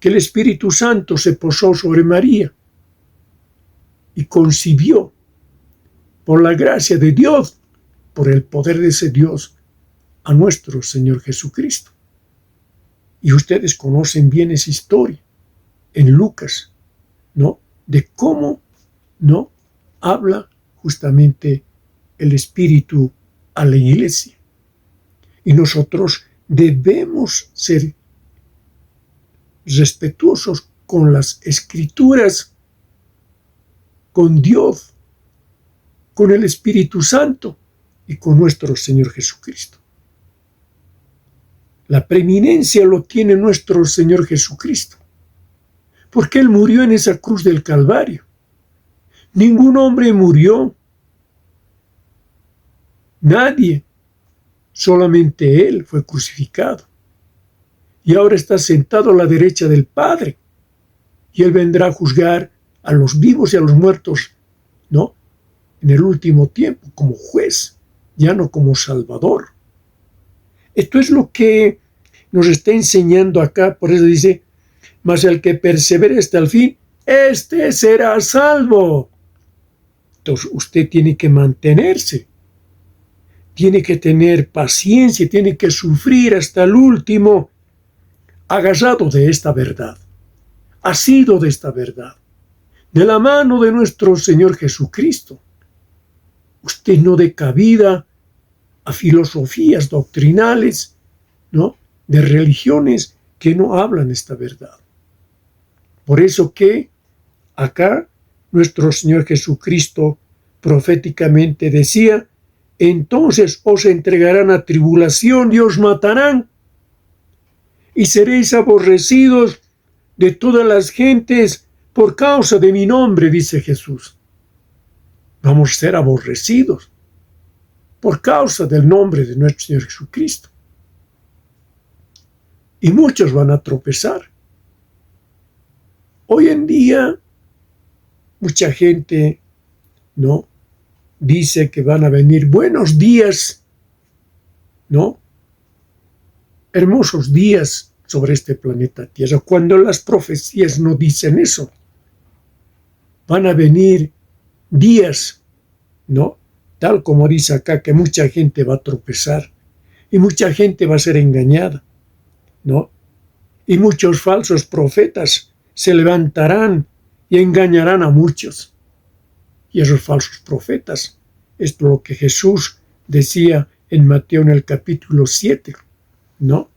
que el Espíritu Santo se posó sobre María y concibió por la gracia de Dios, por el poder de ese Dios, a nuestro Señor Jesucristo. Y ustedes conocen bien esa historia en Lucas, ¿no? De cómo, ¿no?, habla justamente el Espíritu a la iglesia. Y nosotros debemos ser respetuosos con las Escrituras, con Dios, con el Espíritu Santo y con nuestro Señor Jesucristo. La preeminencia lo tiene nuestro Señor Jesucristo, porque Él murió en esa cruz del Calvario. Ningún hombre murió, nadie, solamente Él fue crucificado. Y ahora está sentado a la derecha del Padre, y Él vendrá a juzgar a los vivos y a los muertos, ¿no?, en el último tiempo, como juez, ya no como Salvador. Esto es lo que nos está enseñando acá, por eso dice, mas el que persevere hasta el fin, éste será salvo. Entonces usted tiene que mantenerse, tiene que tener paciencia, tiene que sufrir hasta el último, agarrado de esta verdad, asido de esta verdad, de la mano de nuestro Señor Jesucristo. Usted no dé cabida a filosofías doctrinales, ¿no?, de religiones que no hablan esta verdad. Por eso que acá nuestro Señor Jesucristo proféticamente decía, entonces os entregarán a tribulación y os matarán, y seréis aborrecidos de todas las gentes por causa de mi nombre, dice Jesús. Vamos a ser aborrecidos por causa del nombre de nuestro Señor Jesucristo. Y muchos van a tropezar. Hoy en día, mucha gente, ¿no?, dice que van a venir buenos días, ¿no?, hermosos días sobre este planeta Tierra, cuando las profecías no dicen eso. Van a venir días, ¿no?, tal como dice acá, que mucha gente va a tropezar y mucha gente va a ser engañada, ¿no? Y muchos falsos profetas se levantarán y engañarán a muchos. Y esos falsos profetas, esto es lo que Jesús decía en Mateo en el capítulo 7, ¿no?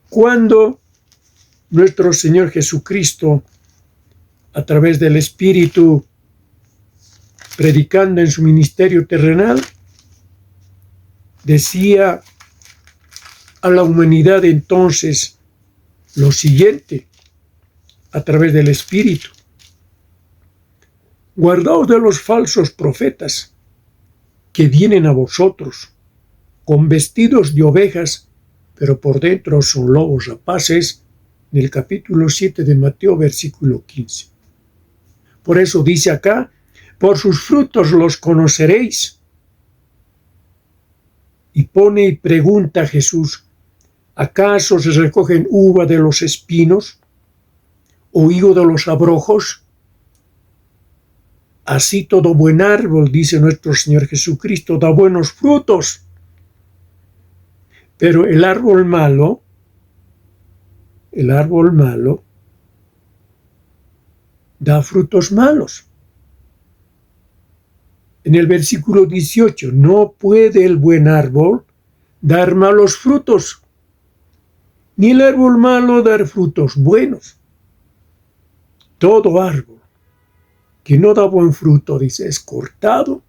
Cuando nuestro Señor Jesucristo, a través del Espíritu, predicando en su ministerio terrenal, decía a la humanidad entonces lo siguiente, a través del Espíritu: guardaos de los falsos profetas que vienen a vosotros con vestidos de ovejas, pero por dentro son lobos rapaces, en el capítulo 7 de Mateo, versículo 15. Por eso dice acá, por sus frutos los conoceréis. Y pone y pregunta a Jesús, ¿acaso se recogen uva de los espinos o higo de los abrojos? Así todo buen árbol, dice nuestro Señor Jesucristo, da buenos frutos. Pero el árbol malo da frutos malos. En el versículo 18, no puede el buen árbol dar malos frutos, ni el árbol malo dar frutos buenos. Todo árbol que no da buen fruto, dice, es cortado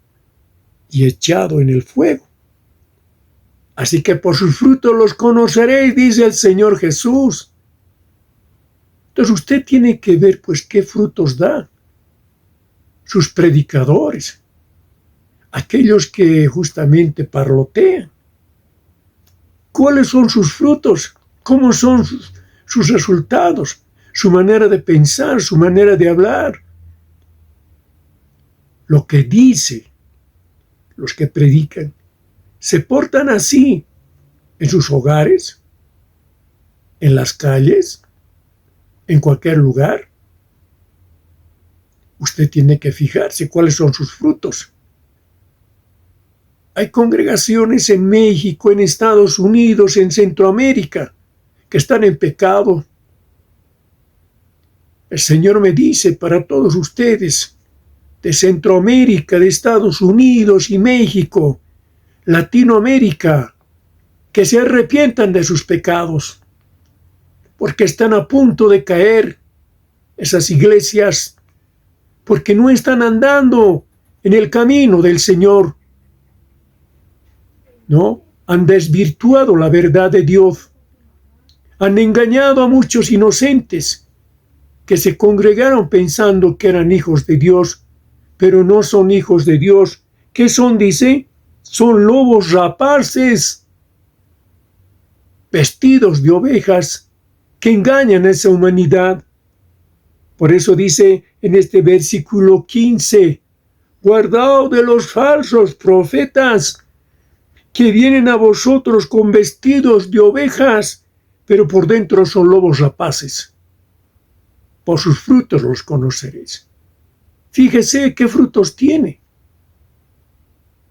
y echado en el fuego. Así que por sus frutos los conoceréis, dice el Señor Jesús. Entonces usted tiene que ver, pues, qué frutos da sus predicadores, aquellos que justamente parlotean. ¿Cuáles son sus frutos? ¿Cómo son sus resultados? Su manera de pensar, su manera de hablar. Lo que dice los que predican, ¿se portan así en sus hogares, en las calles, en cualquier lugar? Usted tiene que fijarse cuáles son sus frutos. Hay congregaciones en México, en Estados Unidos, en Centroamérica, que están en pecado. El Señor me dice para todos ustedes, de Centroamérica, de Estados Unidos y México, Latinoamérica, que se arrepientan de sus pecados, porque están a punto de caer esas iglesias, porque no están andando en el camino del Señor, ¿no? Han desvirtuado la verdad de Dios, han engañado a muchos inocentes que se congregaron pensando que eran hijos de Dios, pero no son hijos de Dios. ¿Qué son? Dice, son lobos rapaces, vestidos de ovejas, que engañan a esa humanidad. Por eso dice en este versículo 15, guardaos de los falsos profetas, que vienen a vosotros con vestidos de ovejas, pero por dentro son lobos rapaces. Por sus frutos los conoceréis. Fíjese qué frutos tiene.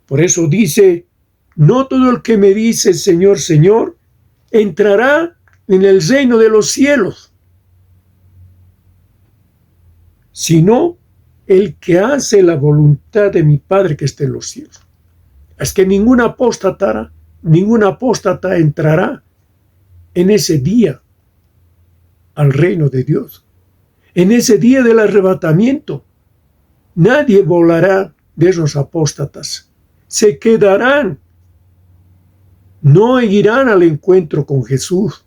Por eso dice, no todo el que me dice Señor, Señor, entrará en el reino de los cielos, sino el que hace la voluntad de mi Padre que está en los cielos. Es que ningún apóstata entrará en ese día al reino de Dios. En ese día del arrebatamiento, nadie volará de esos apóstatas. Se quedarán. No irán al encuentro con Jesús.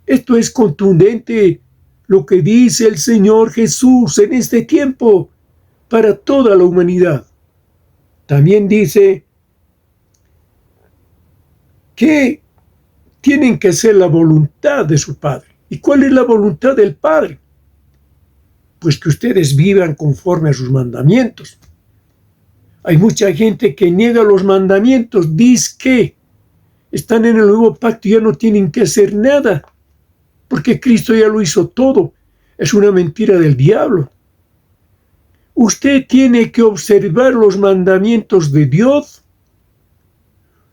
Esto es contundente lo que dice el Señor Jesús en este tiempo para toda la humanidad. También dice que tienen que hacer la voluntad de su Padre. ¿Y cuál es la voluntad del Padre? Pues que ustedes vivan conforme a sus mandamientos. Hay mucha gente que niega los mandamientos, dice que están en el nuevo pacto y ya no tienen que hacer nada, porque Cristo ya lo hizo todo. Es una mentira del diablo. Usted tiene que observar los mandamientos de Dios,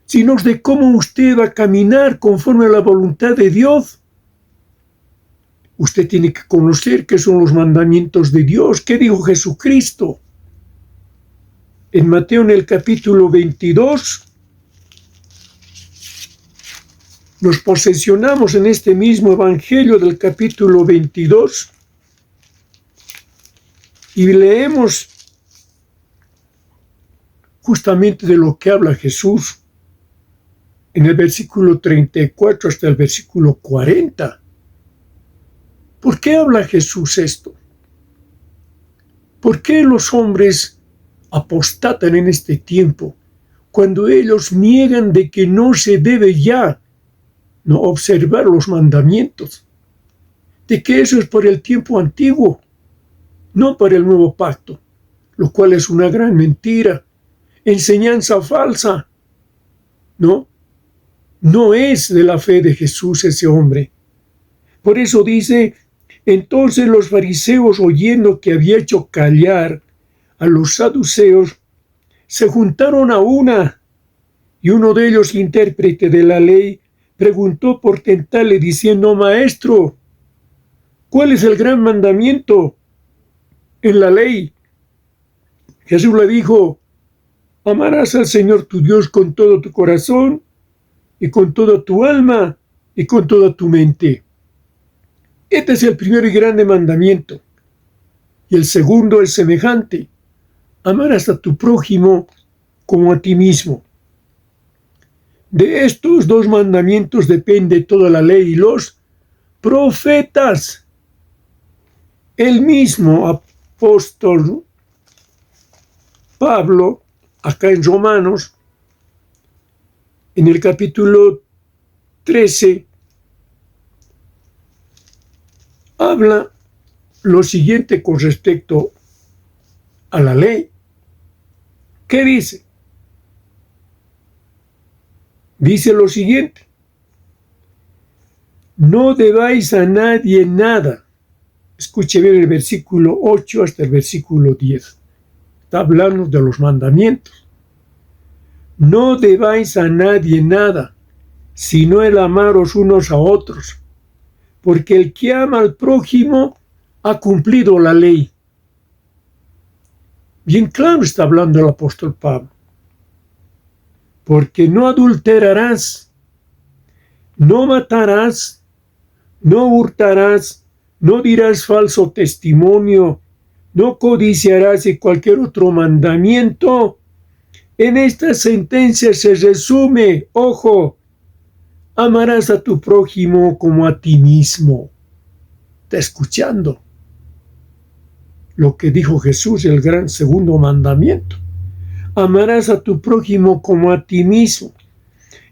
sino de cómo usted va a caminar conforme a la voluntad de Dios. Usted tiene que conocer qué son los mandamientos de Dios. ¿Qué dijo Jesucristo? En Mateo, en el capítulo 22, nos posesionamos en este mismo evangelio del capítulo 22 y leemos justamente de lo que habla Jesús en el versículo 34 hasta el versículo 40. ¿Por qué habla Jesús esto? ¿Por qué los hombres apostatan en este tiempo cuando ellos niegan de que no se debe ya no observar los mandamientos? De que eso es por el tiempo antiguo, no para el nuevo pacto, lo cual es una gran mentira, enseñanza falsa. No es de la fe de Jesús ese hombre. Por eso dice, entonces los fariseos, oyendo que había hecho callar a los saduceos, se juntaron a una, y uno de ellos, intérprete de la ley, preguntó por tentarle diciendo, Maestro, ¿cuál es el gran mandamiento en la ley? Jesús le dijo, amarás al Señor tu Dios con todo tu corazón, y con toda tu alma, y con toda tu mente. Este es el primer y grande mandamiento. Y el segundo es semejante, amarás a tu prójimo como a ti mismo. De estos dos mandamientos depende toda la ley y los profetas. El mismo apóstol Pablo, acá en Romanos, en el capítulo 13, habla lo siguiente con respecto a la ley. ¿Qué dice? Dice lo siguiente: no debáis a nadie nada. Escuche bien el versículo 8 hasta el versículo 10. Está hablando de los mandamientos. No debáis a nadie nada, sino el amaros unos a otros, porque el que ama al prójimo ha cumplido la ley. Bien claro está hablando el apóstol Pablo. Porque no adulterarás, no matarás, no hurtarás, no dirás falso testimonio, no codiciarás y cualquier otro mandamiento. En esta sentencia se resume, ojo, amarás a tu prójimo como a ti mismo. ¿Está escuchando lo que dijo Jesús, el gran segundo mandamiento? Amarás a tu prójimo como a ti mismo.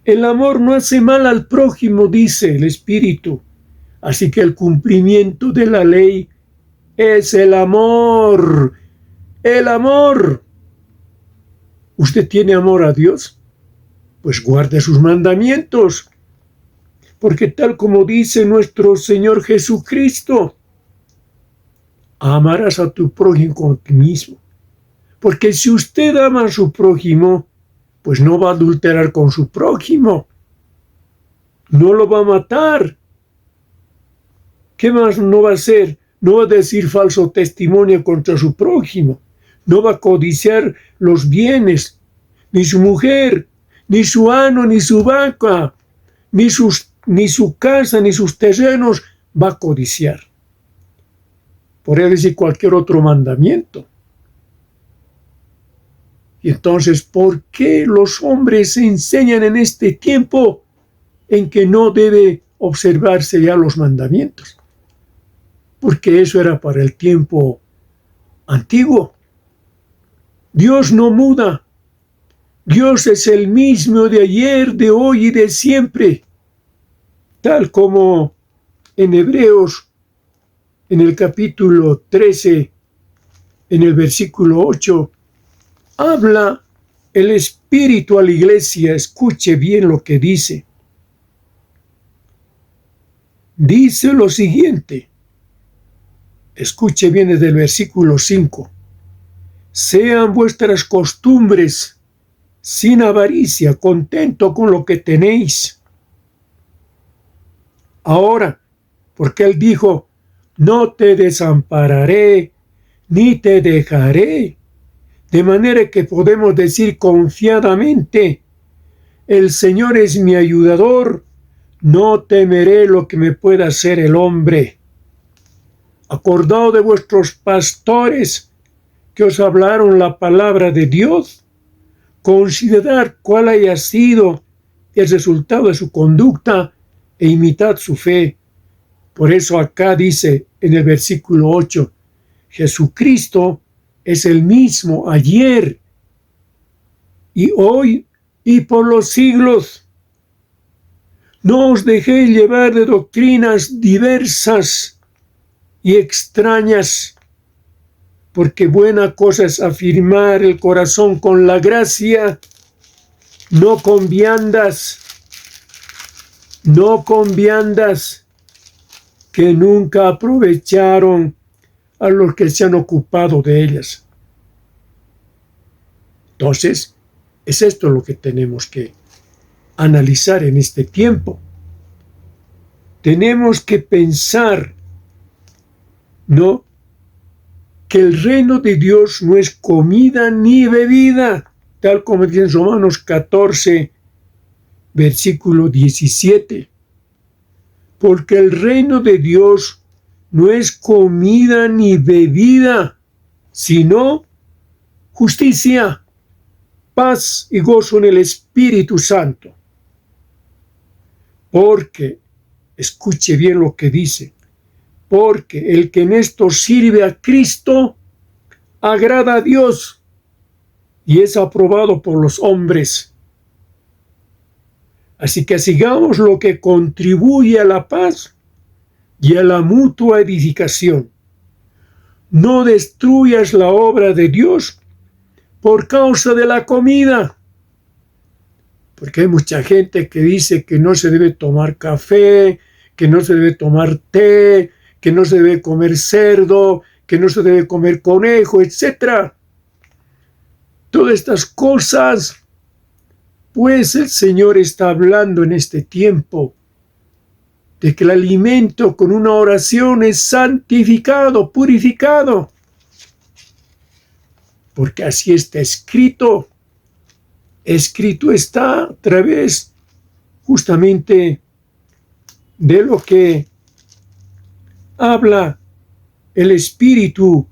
El amor no hace mal al prójimo, dice el Espíritu. Así que el cumplimiento de la ley es el amor. El amor. ¿Usted tiene amor a Dios? Pues guarde sus mandamientos. Porque tal como dice nuestro Señor Jesucristo, amarás a tu prójimo como a ti mismo. Porque si usted ama a su prójimo, pues no va a adulterar con su prójimo. No lo va a matar. ¿Qué más no va a hacer? No va a decir falso testimonio contra su prójimo. No va a codiciar los bienes, ni su mujer, ni su ano, ni su vaca, ni su casa, ni sus terrenos va a codiciar. Podría decir cualquier otro mandamiento. Y entonces, ¿por qué los hombres enseñan en este tiempo en que no debe observarse ya los mandamientos? Porque eso era para el tiempo antiguo. Dios no muda. Dios es el mismo de ayer, de hoy y de siempre. Tal como en Hebreos, en el capítulo 13, en el versículo 8, habla el Espíritu a la iglesia. Escuche bien lo que dice. Dice lo siguiente. Escuche bien desde el versículo 5. Sean vuestras costumbres sin avaricia, contento con lo que tenéis. Ahora, porque él dijo, no te desampararé, ni te dejaré. De manera que podemos decir confiadamente, el Señor es mi ayudador, no temeré lo que me pueda hacer el hombre. Acordaos de vuestros pastores que os hablaron la palabra de Dios. Considerad cuál haya sido el resultado de su conducta e imitad su fe. Por eso acá dice en el versículo 8, Jesucristo es el mismo ayer y hoy y por los siglos. No os dejéis llevar de doctrinas diversas y extrañas, porque buena cosa es afirmar el corazón con la gracia, no con viandas, que nunca aprovecharon a los que se han ocupado de ellas. Entonces, es esto lo que tenemos que analizar en este tiempo. Tenemos que pensar, ¿no?, que el reino de Dios no es comida ni bebida, tal como dice en Romanos 14, versículo 17. Porque el reino de Dios no es comida ni bebida, sino justicia, paz y gozo en el Espíritu Santo. Porque, escuche bien lo que dice, porque el que en esto sirve a Cristo agrada a Dios y es aprobado por los hombres. Así que sigamos lo que contribuye a la paz y a la mutua edificación. No destruyas la obra de Dios por causa de la comida. Porque hay mucha gente que dice que no se debe tomar café, que no se debe tomar té, que no se debe comer cerdo, que no se debe comer conejo, etc. Todas estas cosas pues el Señor está hablando en este tiempo de que el alimento con una oración es santificado, purificado, porque así está escrito. Escrito está a través justamente de lo que habla el Espíritu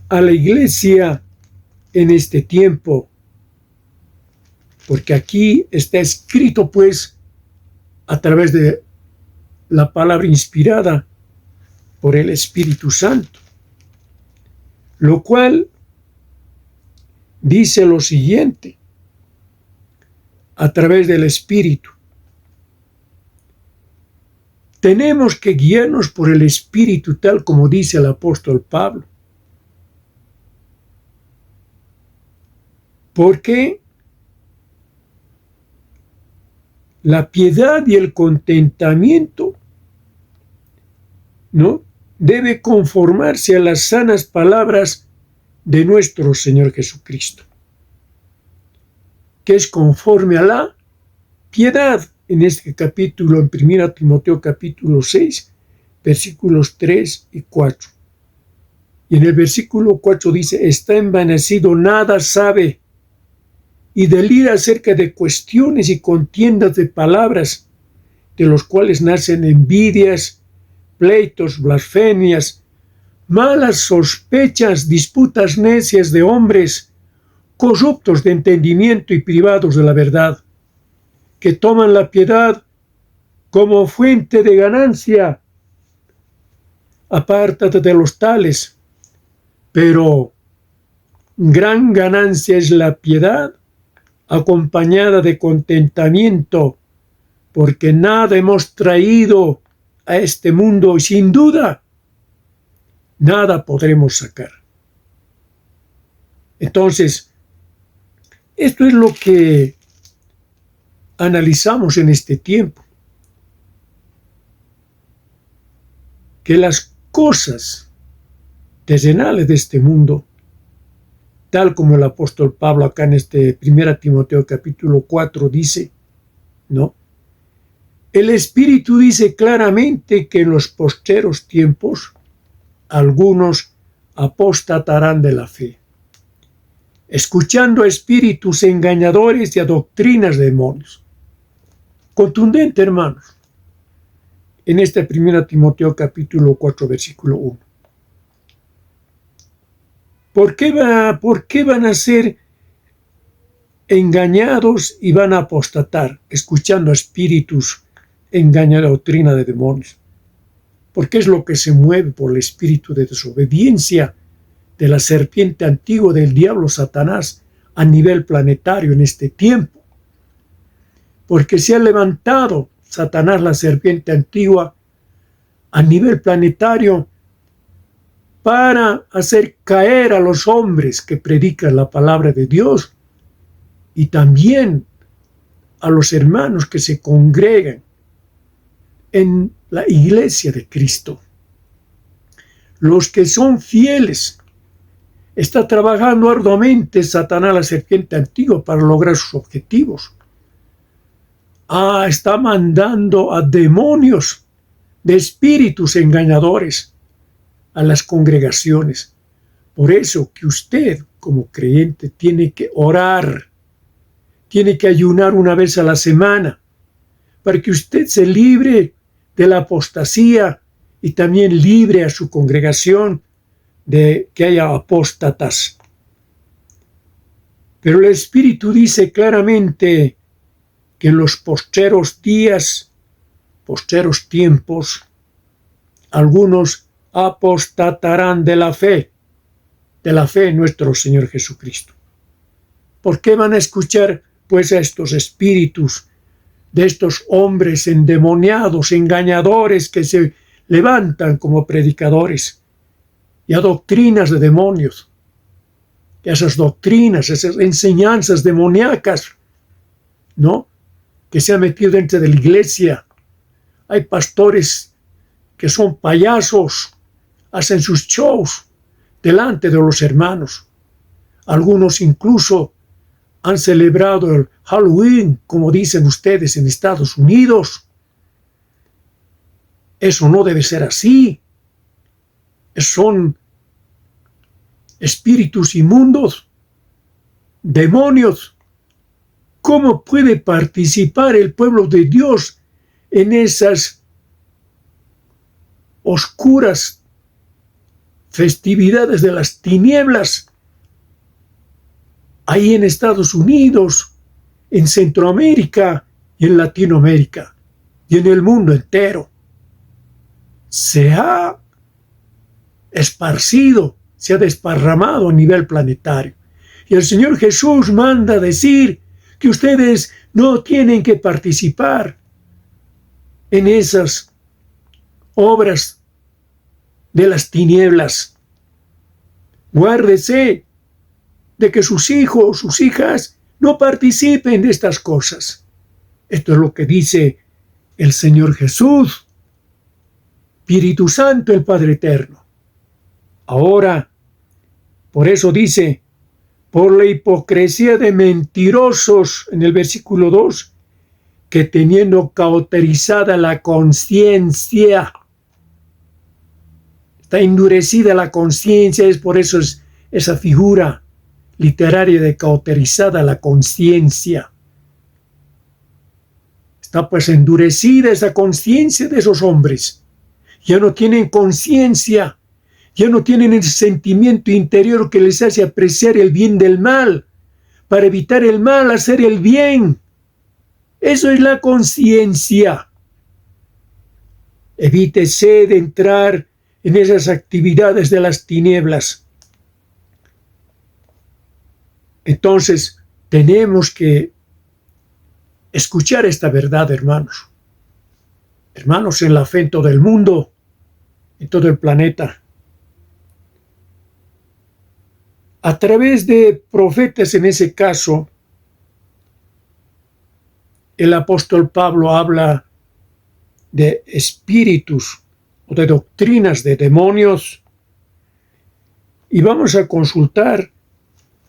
a la iglesia en este tiempo. Porque aquí está escrito, pues, a través de la palabra inspirada por el Espíritu Santo, lo cual dice lo siguiente, a través del Espíritu. Tenemos que guiarnos por el Espíritu, tal como dice el apóstol Pablo. Porque la piedad y el contentamiento, ¿no?, debe conformarse a las sanas palabras de nuestro Señor Jesucristo, que es conforme a la piedad. En este capítulo, en 1 Timoteo capítulo 6, versículos 3 y 4. Y en el versículo 4 dice, está envanecido, nada sabe, y delira acerca de cuestiones y contiendas de palabras, de los cuales nacen envidias, pleitos, blasfemias, malas sospechas, disputas necias de hombres, corruptos de entendimiento y privados de la verdad, que toman la piedad como fuente de ganancia. Apártate de los tales, pero gran ganancia es la piedad, acompañada de contentamiento, porque nada hemos traído a este mundo y sin duda nada podremos sacar. Entonces, esto es lo que analizamos en este tiempo, que las cosas terrenales de este mundo, tal como el apóstol Pablo acá en este 1 Timoteo capítulo 4 dice, ¿no? El Espíritu dice claramente que en los postreros tiempos algunos apostatarán de la fe, escuchando a espíritus engañadores y a doctrinas de demonios. Contundente, hermanos, en este 1 Timoteo capítulo 4, versículo 1. ¿Por qué van a ser engañados y van a apostatar, escuchando a espíritus engañadores, doctrina de demonios? Porque es lo que se mueve por el espíritu de desobediencia de la serpiente antigua del diablo Satanás a nivel planetario en este tiempo. Porque se ha levantado Satanás, la serpiente antigua, a nivel planetario para hacer caer a los hombres que predican la palabra de Dios y también a los hermanos que se congregan en la iglesia de Cristo. Los que son fieles. Está trabajando arduamente Satanás, la serpiente antigua, para lograr sus objetivos. Está mandando a demonios de espíritus engañadores a las congregaciones. Por eso que usted, como creyente, tiene que orar, tiene que ayunar una vez a la semana, para que usted se libre de la apostasía y también libre a su congregación de que haya apóstatas. Pero el Espíritu dice claramente que en los postreros días, postreros tiempos, algunos apostatarán de la fe en nuestro Señor Jesucristo. ¿Por qué van a escuchar pues a estos espíritus de estos hombres endemoniados, engañadores que se levantan como predicadores y a doctrinas de demonios? Esas doctrinas, esas enseñanzas demoníacas, ¿no?, que se han metido dentro de la iglesia. Hay pastores que son payasos, hacen sus shows delante de los hermanos. Algunos incluso han celebrado el Halloween, como dicen ustedes en Estados Unidos. Eso no debe ser así. Son espíritus inmundos, demonios. ¿Cómo puede participar el pueblo de Dios en esas oscuras festividades de las tinieblas? Ahí en Estados Unidos, en Centroamérica y en Latinoamérica y en el mundo entero. Se ha esparcido, se ha desparramado a nivel planetario. Y el Señor Jesús manda decir que ustedes no tienen que participar en esas obras de las tinieblas. Guárdese de que sus hijos, sus hijas, no participen de estas cosas. Esto es lo que dice el Señor Jesús, Espíritu Santo, el Padre Eterno. Ahora, por eso dice, por la hipocresía de mentirosos, en el versículo 2, que teniendo cauterizada la conciencia, está endurecida la conciencia, es por eso esa figura literaria de cauterizada la conciencia. Está pues endurecida esa conciencia de esos hombres. Ya no tienen conciencia, ya no tienen el sentimiento interior que les hace apreciar el bien del mal, para evitar el mal, hacer el bien. Eso es la conciencia. Evítese de entrar en esas actividades de las tinieblas. Entonces, tenemos que escuchar esta verdad, hermanos. Hermanos en la fe en todo el mundo, en todo el planeta. A través de profetas, en ese caso, el apóstol Pablo habla de espíritus o de doctrinas de demonios. Y vamos a consultar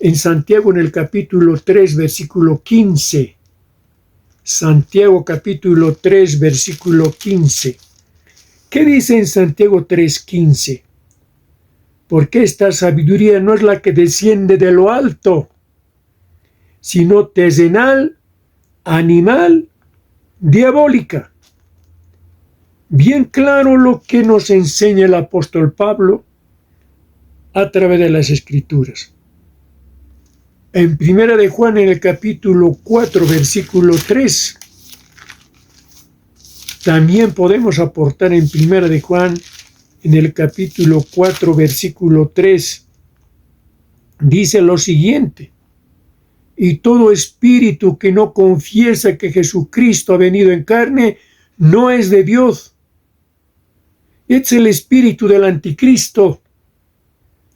en Santiago en el capítulo 3, versículo 15. Santiago capítulo 3, versículo 15. ¿Qué dice en Santiago 3, 15? Porque esta sabiduría no es la que desciende de lo alto, sino terrenal, animal, diabólica. Bien claro lo que nos enseña el apóstol Pablo a través de las Escrituras. En Primera de Juan, en el capítulo 4, versículo 3, también podemos aportar en Primera de Juan, en el capítulo 4, versículo 3, dice lo siguiente: y todo espíritu que no confiesa que Jesucristo ha venido en carne, no es de Dios. Es el espíritu del anticristo,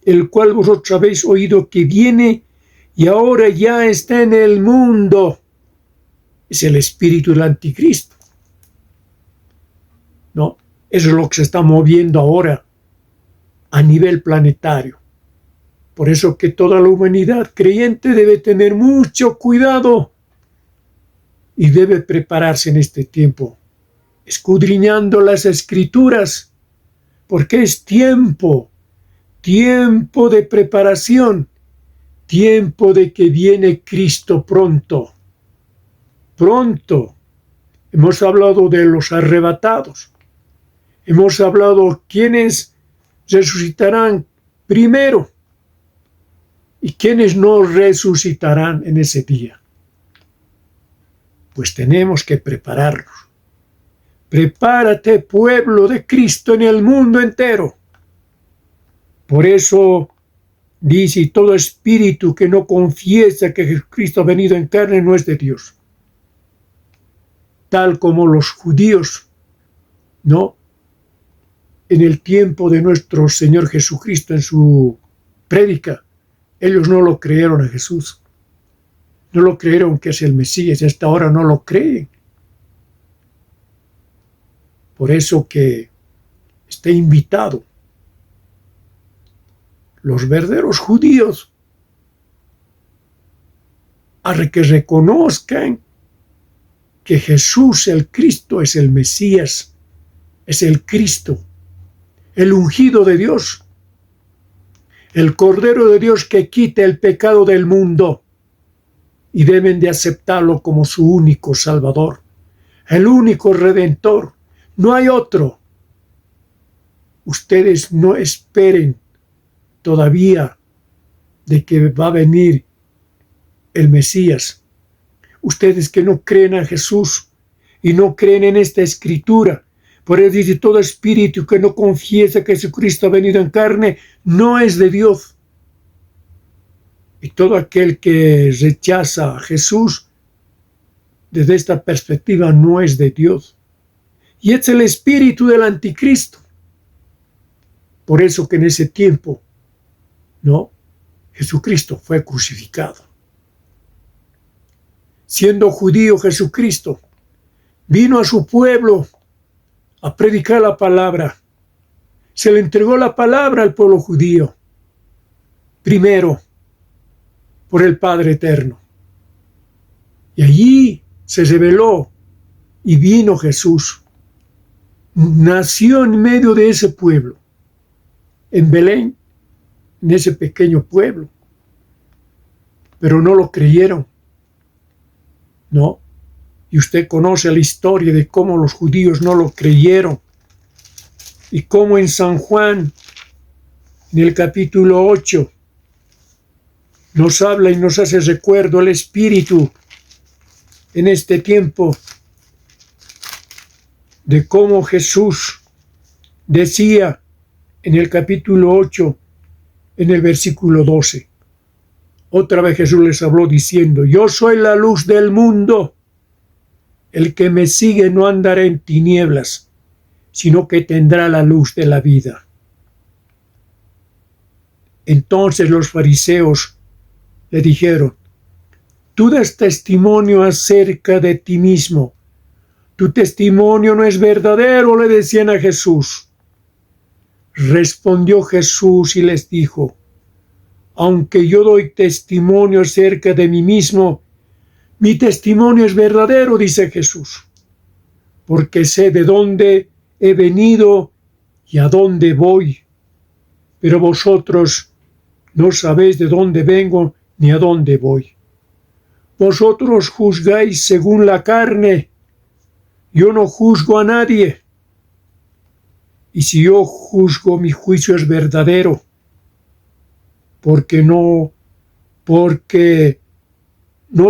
el cual vosotros habéis oído que viene y ahora ya está en el mundo. Es el espíritu del anticristo. ¿No? Eso es lo que se está moviendo ahora a nivel planetario. Por eso que toda la humanidad creyente debe tener mucho cuidado y debe prepararse en este tiempo, escudriñando las Escrituras, porque es tiempo de preparación, tiempo de que viene Cristo pronto. Pronto. Hemos hablado de los arrebatados. Hemos hablado quiénes resucitarán primero y quiénes no resucitarán en ese día. Pues tenemos que prepararnos. Prepárate, pueblo de Cristo, en el mundo entero. Por eso dice, y todo espíritu que no confiesa que Jesucristo ha venido en carne no es de Dios. Tal como los judíos, ¿no? En el tiempo de nuestro Señor Jesucristo, en su prédica, ellos no lo creyeron a Jesús. No lo creyeron que es el Mesías, y hasta ahora no lo creen. Por eso que está invitado. Los verdaderos judíos a que reconozcan que Jesús el Cristo es el Mesías, es el Cristo, el ungido de Dios, el Cordero de Dios que quita el pecado del mundo, y deben de aceptarlo como su único Salvador, el único Redentor. No hay otro. Ustedes no esperen todavía de que va a venir el Mesías. Ustedes que no creen a Jesús y no creen en esta escritura, por eso dice: todo espíritu que no confiesa que Jesucristo ha venido en carne no es de Dios. Y todo aquel que rechaza a Jesús desde esta perspectiva no es de Dios. Y es el espíritu del anticristo. Por eso que en ese tiempo, ¿no?, Jesucristo fue crucificado. Siendo judío, Jesucristo vino a su pueblo a predicar la palabra. Se le entregó la palabra al pueblo judío, primero por el Padre Eterno. Y allí se reveló y vino Jesús. Nació en medio de ese pueblo, en Belén, en ese pequeño pueblo. Pero no lo creyeron. No. Y usted conoce la historia de cómo los judíos no lo creyeron. Y cómo en San Juan, en el capítulo 8, nos habla y nos hace recuerdo el Espíritu en este tiempo de cómo Jesús decía en el capítulo 8, en el versículo 12. Otra vez Jesús les habló diciendo: yo soy la luz del mundo. El que me sigue no andará en tinieblas, sino que tendrá la luz de la vida. Entonces los fariseos le dijeron: tú das testimonio acerca de ti mismo. Tu testimonio no es verdadero, le decían a Jesús. Respondió Jesús y les dijo: aunque yo doy testimonio acerca de mí mismo, mi testimonio es verdadero, dice Jesús, porque sé de dónde he venido y a dónde voy. Pero vosotros no sabéis de dónde vengo ni a dónde voy. Vosotros juzgáis según la carne. Yo no juzgo a nadie. Y si yo juzgo, mi juicio es verdadero, porque no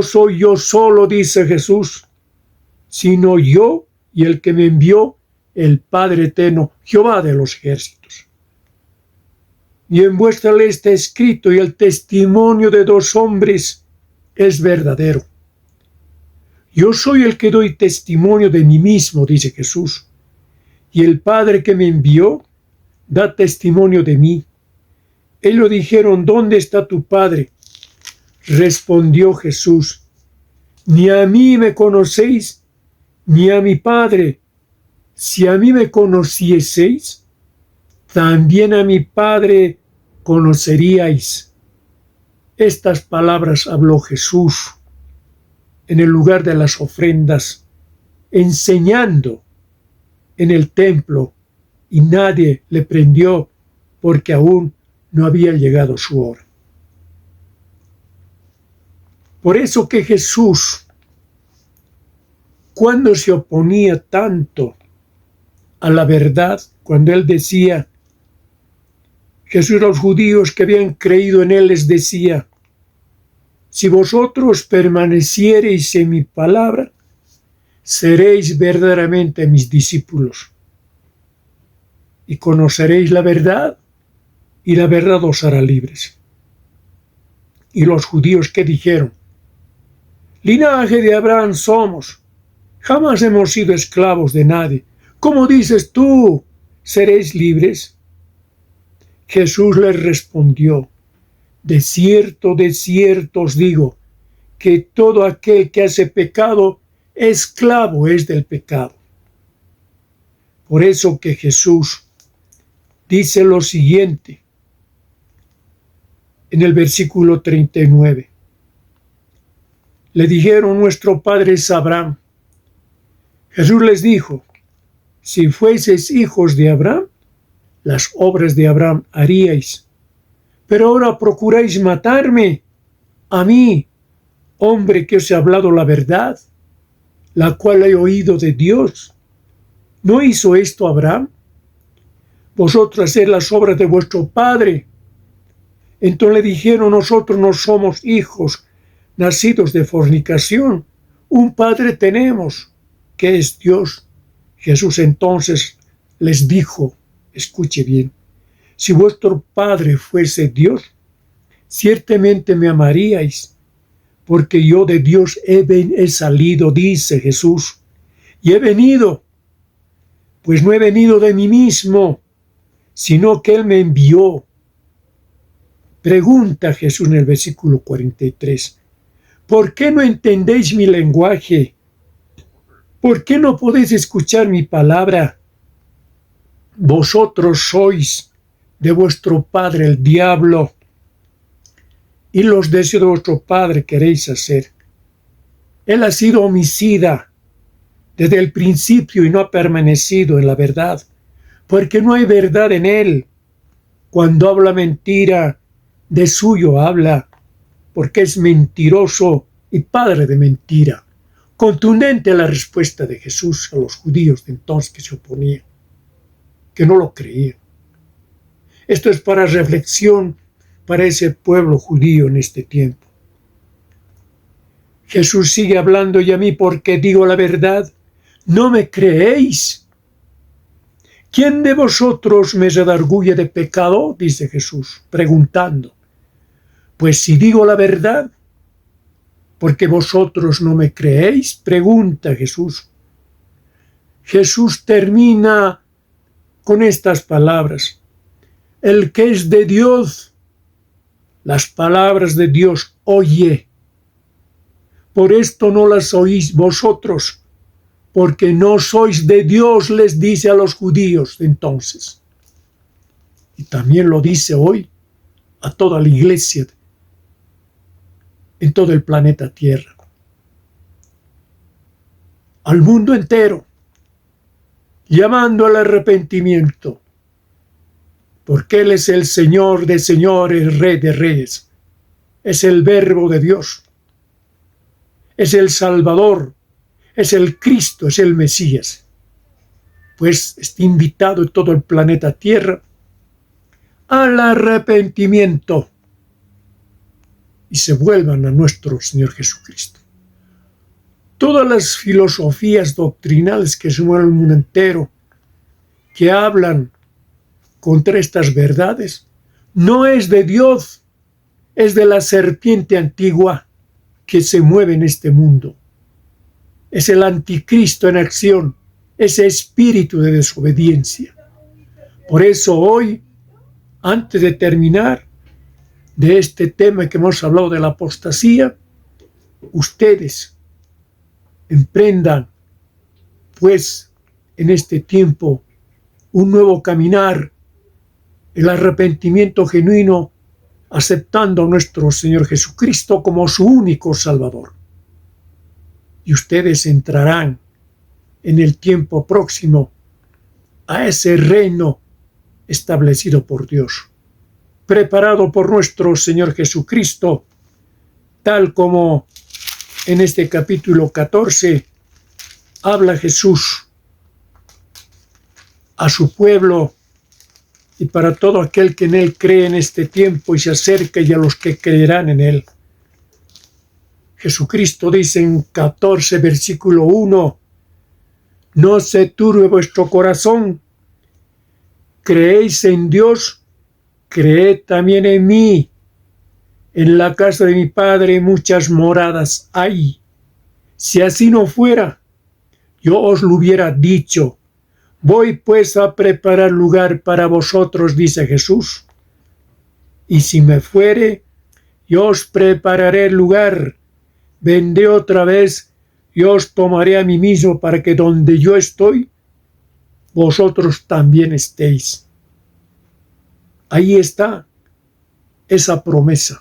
soy yo solo, dice Jesús, sino yo y el que me envió, el Padre Eterno, Jehová de los ejércitos. Y en vuestra ley está escrito: y el testimonio de dos hombres es verdadero. Yo soy el que doy testimonio de mí mismo, dice Jesús, y el Padre que me envió da testimonio de mí. Ellos dijeron: ¿dónde está tu Padre? Respondió Jesús: ni a mí me conocéis, ni a mi Padre. Si a mí me conocieseis, también a mi Padre conoceríais. Estas palabras habló Jesús en el lugar de las ofrendas, enseñando en el templo, y nadie le prendió porque aún no había llegado su hora. Por eso que Jesús, cuando se oponía tanto a la verdad, cuando él decía, Jesús a los judíos que habían creído en él les decía: si vosotros permaneciereis en mi palabra, seréis verdaderamente mis discípulos, y conoceréis la verdad, y la verdad os hará libres. Y los judíos que dijeron: linaje de Abraham somos, jamás hemos sido esclavos de nadie. ¿Cómo dices tú, seréis libres? Jesús les respondió: de cierto os digo, que todo aquel que hace pecado, esclavo es del pecado. Por eso que Jesús dice lo siguiente en el versículo 39. Le dijeron: nuestro padre es Abraham. Jesús les dijo: si fueseis hijos de Abraham, las obras de Abraham haríais. Pero ahora procuráis matarme, a mí, hombre que os he hablado la verdad, la cual he oído de Dios. ¿No hizo esto Abraham? Vosotros hacéis las obras de vuestro padre. Entonces le dijeron: nosotros no somos hijos nacidos de fornicación. Un padre tenemos, que es Dios. Jesús entonces les dijo, escuche bien: si vuestro padre fuese Dios, ciertamente me amaríais, porque yo de Dios he salido, dice Jesús, y he venido, pues no he venido de mí mismo, sino que Él me envió. Pregunta Jesús en el versículo 43, ¿por qué no entendéis mi lenguaje? ¿Por qué no podéis escuchar mi palabra? Vosotros sois de vuestro padre el diablo, y los deseos de vuestro padre queréis hacer. Él ha sido homicida desde el principio y no ha permanecido en la verdad, porque no hay verdad en él. Cuando habla mentira, de suyo habla, porque es mentiroso y padre de mentira. Contundente la respuesta de Jesús a los judíos de entonces que se oponían, que no lo creían. Esto es para reflexión para ese pueblo judío en este tiempo. Jesús sigue hablando: y a mí, porque digo la verdad, ¿no me creéis? ¿Quién de vosotros me redarguye de pecado? Dice Jesús, preguntando. Pues si digo la verdad, ¿porque vosotros no me creéis? Pregunta Jesús. Jesús termina con estas palabras: el que es de Dios, las palabras de Dios oye. Por esto no las oís vosotros, porque no sois de Dios, les dice a los judíos entonces. Y también lo dice hoy a toda la iglesia en todo el planeta Tierra, al mundo entero, llamando al arrepentimiento, porque Él es el Señor de señores, el Rey de reyes, es el Verbo de Dios, es el Salvador, es el Cristo, es el Mesías. Pues está invitado en todo el planeta Tierra al arrepentimiento y se vuelvan a nuestro Señor Jesucristo. Todas las filosofías doctrinales que se mueven en el mundo entero, que hablan contra estas verdades, no es de Dios, es de la serpiente antigua que se mueve en este mundo. Es el anticristo en acción, ese espíritu de desobediencia. Por eso hoy, antes de terminar de este tema que hemos hablado de la apostasía, ustedes emprendan, pues, en este tiempo, un nuevo caminar, el arrepentimiento genuino, aceptando a nuestro Señor Jesucristo como su único Salvador. Y ustedes entrarán en el tiempo próximo a ese reino establecido por Dios, preparado por nuestro Señor Jesucristo, tal como en este capítulo 14 habla Jesús a su pueblo y para todo aquel que en Él cree en este tiempo y se acerca, y a los que creerán en Él. Jesucristo dice en 14, versículo 1, no se turbe vuestro corazón, creéis en Dios, creed también en mí. En la casa de mi Padre muchas moradas hay. Si así no fuera, yo os lo hubiera dicho. Voy pues a preparar lugar para vosotros, dice Jesús. Y si me fuere, yo os prepararé el lugar. Vendré otra vez y os tomaré a mí mismo, para que donde yo estoy, vosotros también estéis. Ahí está esa promesa.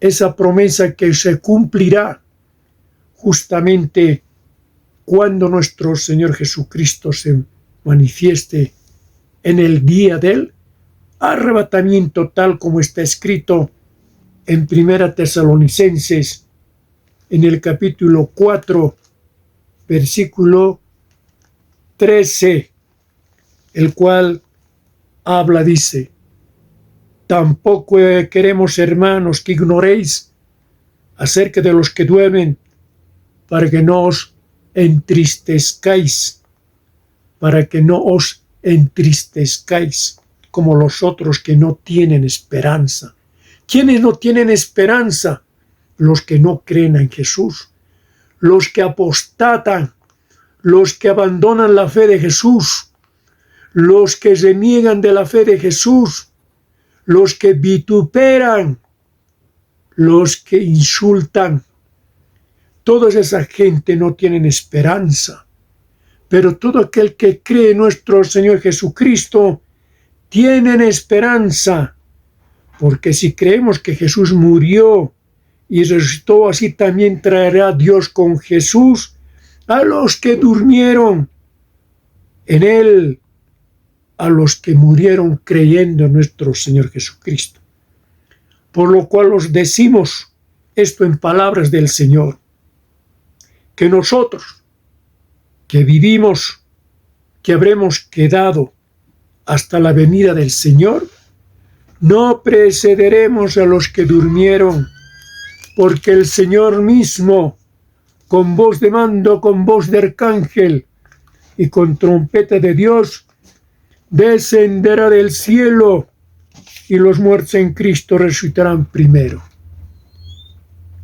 esa promesa que se cumplirá justamente cuando nuestro Señor Jesucristo se manifieste en el día del arrebatamiento, tal como está escrito en Primera Tesalonicenses, en el capítulo 4, versículo 13, el cual habla, dice: tampoco queremos, hermanos, que ignoréis acerca de los que duermen, para que no os entristezcáis, como los otros que no tienen esperanza. ¿Quiénes no tienen esperanza? Los que no creen en Jesús, los que apostatan, los que abandonan la fe de Jesús, los que reniegan de la fe de Jesús, los que vituperan, los que insultan. Toda esa gente no tienen esperanza, pero todo aquel que cree en nuestro Señor Jesucristo tienen esperanza, porque si creemos que Jesús murió y resucitó, así también traerá Dios con Jesús a los que durmieron en Él, a los que murieron creyendo en nuestro Señor Jesucristo. Por lo cual os decimos esto en palabras del Señor, que nosotros, que vivimos, que habremos quedado hasta la venida del Señor, no precederemos a los que durmieron, porque el Señor mismo, con voz de mando, con voz de arcángel y con trompeta de Dios, descenderá del cielo, y los muertos en Cristo resucitarán primero.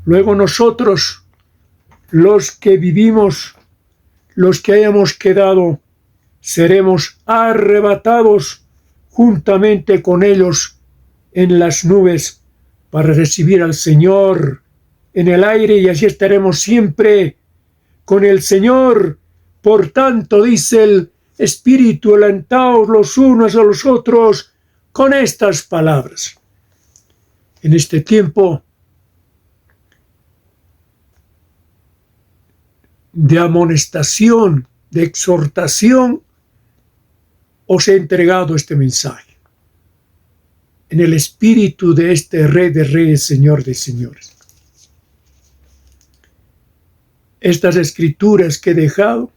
Luego nosotros, los que vivimos, los que hayamos quedado, seremos arrebatados juntamente con ellos en las nubes para recibir al Señor en el aire, y así estaremos siempre con el Señor. Por tanto, dice el Espíritu, alentaos los unos a los otros con estas palabras. En este tiempo de amonestación, de exhortación, os he entregado este mensaje, en el espíritu de este Rey de Reyes, Señor de Señores. Estas escrituras que he dejado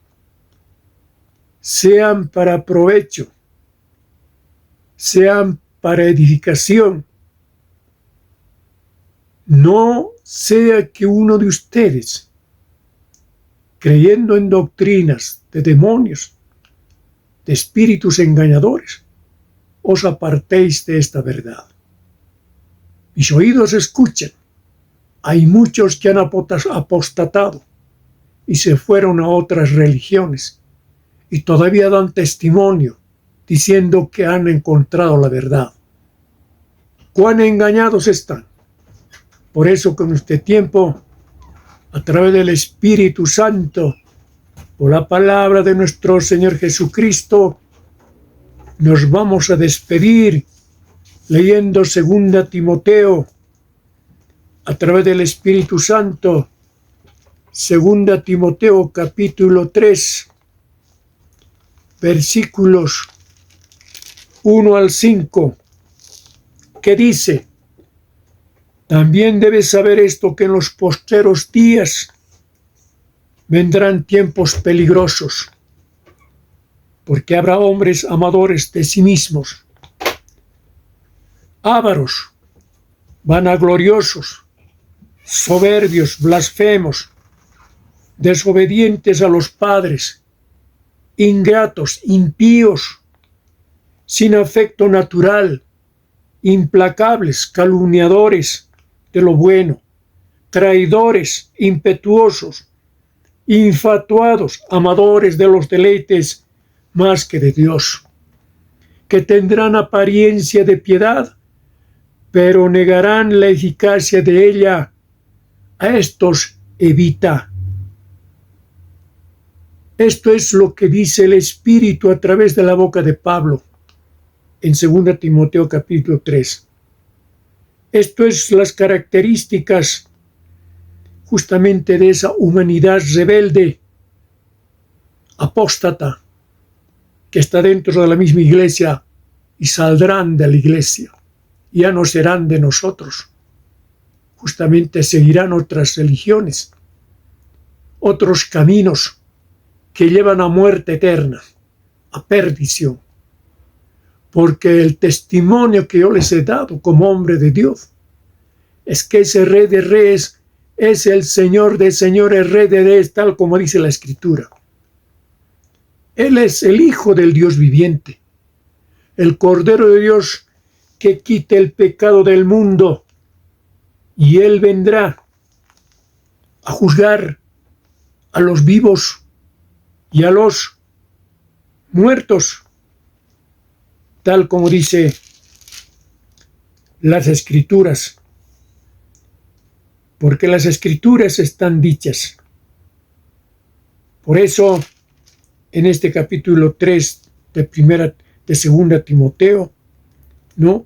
sean para provecho, sean para edificación. No sea que uno de ustedes, creyendo en doctrinas de demonios, de espíritus engañadores, os apartéis de esta verdad. Mis oídos escuchan. Hay muchos que han apostatado y se fueron a otras religiones y todavía dan testimonio diciendo que han encontrado la verdad. ¡Cuán engañados están! Por eso, con este tiempo, a través del Espíritu Santo, por la palabra de nuestro Señor Jesucristo, nos vamos a despedir leyendo 2 Timoteo, a través del Espíritu Santo, 2 Timoteo capítulo 3, versículos 1 al 5, que dice: también debes saber esto, que en los postreros días vendrán tiempos peligrosos, porque habrá hombres amadores de sí mismos, ávaros, vanagloriosos, soberbios, blasfemos, desobedientes a los padres, ingratos, impíos, sin afecto natural, implacables, calumniadores de lo bueno, traidores, impetuosos, infatuados, amadores de los deleites más que de Dios, que tendrán apariencia de piedad, pero negarán la eficacia de ella. A estos evita. Esto es lo que dice el Espíritu a través de la boca de Pablo en 2 Timoteo capítulo 3. Esto es las características justamente de esa humanidad rebelde, apóstata, que está dentro de la misma iglesia y saldrán de la iglesia. Ya no serán de nosotros. Justamente seguirán otras religiones, otros caminos que llevan a muerte eterna, a perdición. Porque el testimonio que yo les he dado como hombre de Dios es que ese Rey de Reyes es el Señor de señores, Rey de Reyes, tal como dice la Escritura. Él es el Hijo del Dios viviente, el Cordero de Dios que quite el pecado del mundo, y Él vendrá a juzgar a los vivos y a los muertos, tal como dice las Escrituras, porque las Escrituras están dichas. Por eso, en este capítulo 3 de 2 Timoteo, ¿no?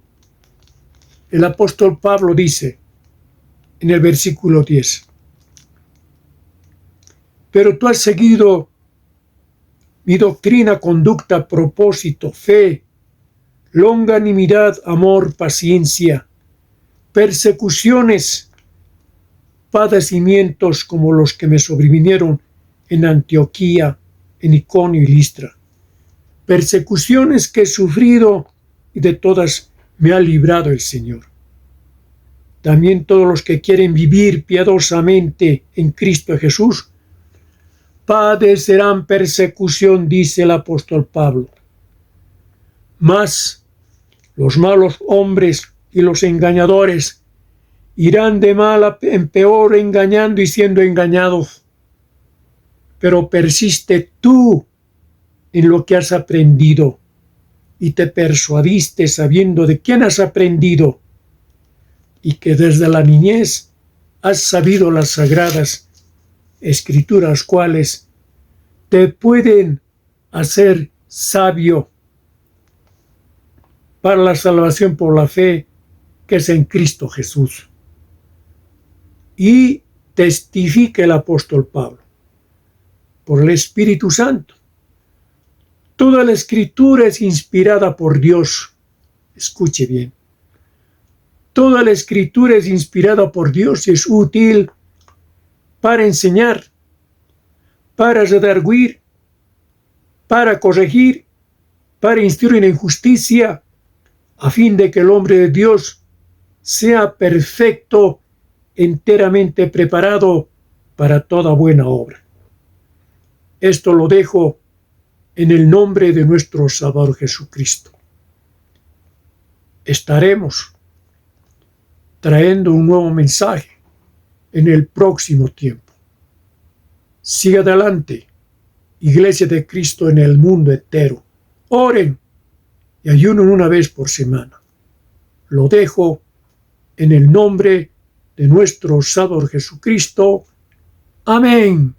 El apóstol Pablo dice en el versículo 10: pero tú has seguido mi doctrina, conducta, propósito, fe, longanimidad, amor, paciencia, persecuciones, padecimientos como los que me sobrevinieron en Antioquía, en Iconio y Listra, persecuciones que he sufrido y de todas me ha librado el Señor. También todos los que quieren vivir piadosamente en Cristo Jesús padecerán persecución, dice el apóstol Pablo. Mas los malos hombres y los engañadores irán de mal en peor, engañando y siendo engañados. Pero persiste tú en lo que has aprendido y te persuadiste sabiendo de quién has aprendido y que desde la niñez has sabido las sagradas Escrituras, cuales te pueden hacer sabio para la salvación por la fe que es en Cristo Jesús. Y testifica el apóstol Pablo por el Espíritu Santo. Toda la Escritura es inspirada por Dios. Escuche bien. Toda la Escritura es inspirada por Dios y es útil para enseñar, para redarguir, para corregir, para instruir en justicia, a fin de que el hombre de Dios sea perfecto, enteramente preparado para toda buena obra. Esto lo dejo en el nombre de nuestro Salvador Jesucristo. Estaremos trayendo un nuevo mensaje en el próximo tiempo. Siga adelante, Iglesia de Cristo en el mundo entero. Oren y ayunen una vez por semana. Lo dejo en el nombre de nuestro Salvador Jesucristo. Amén.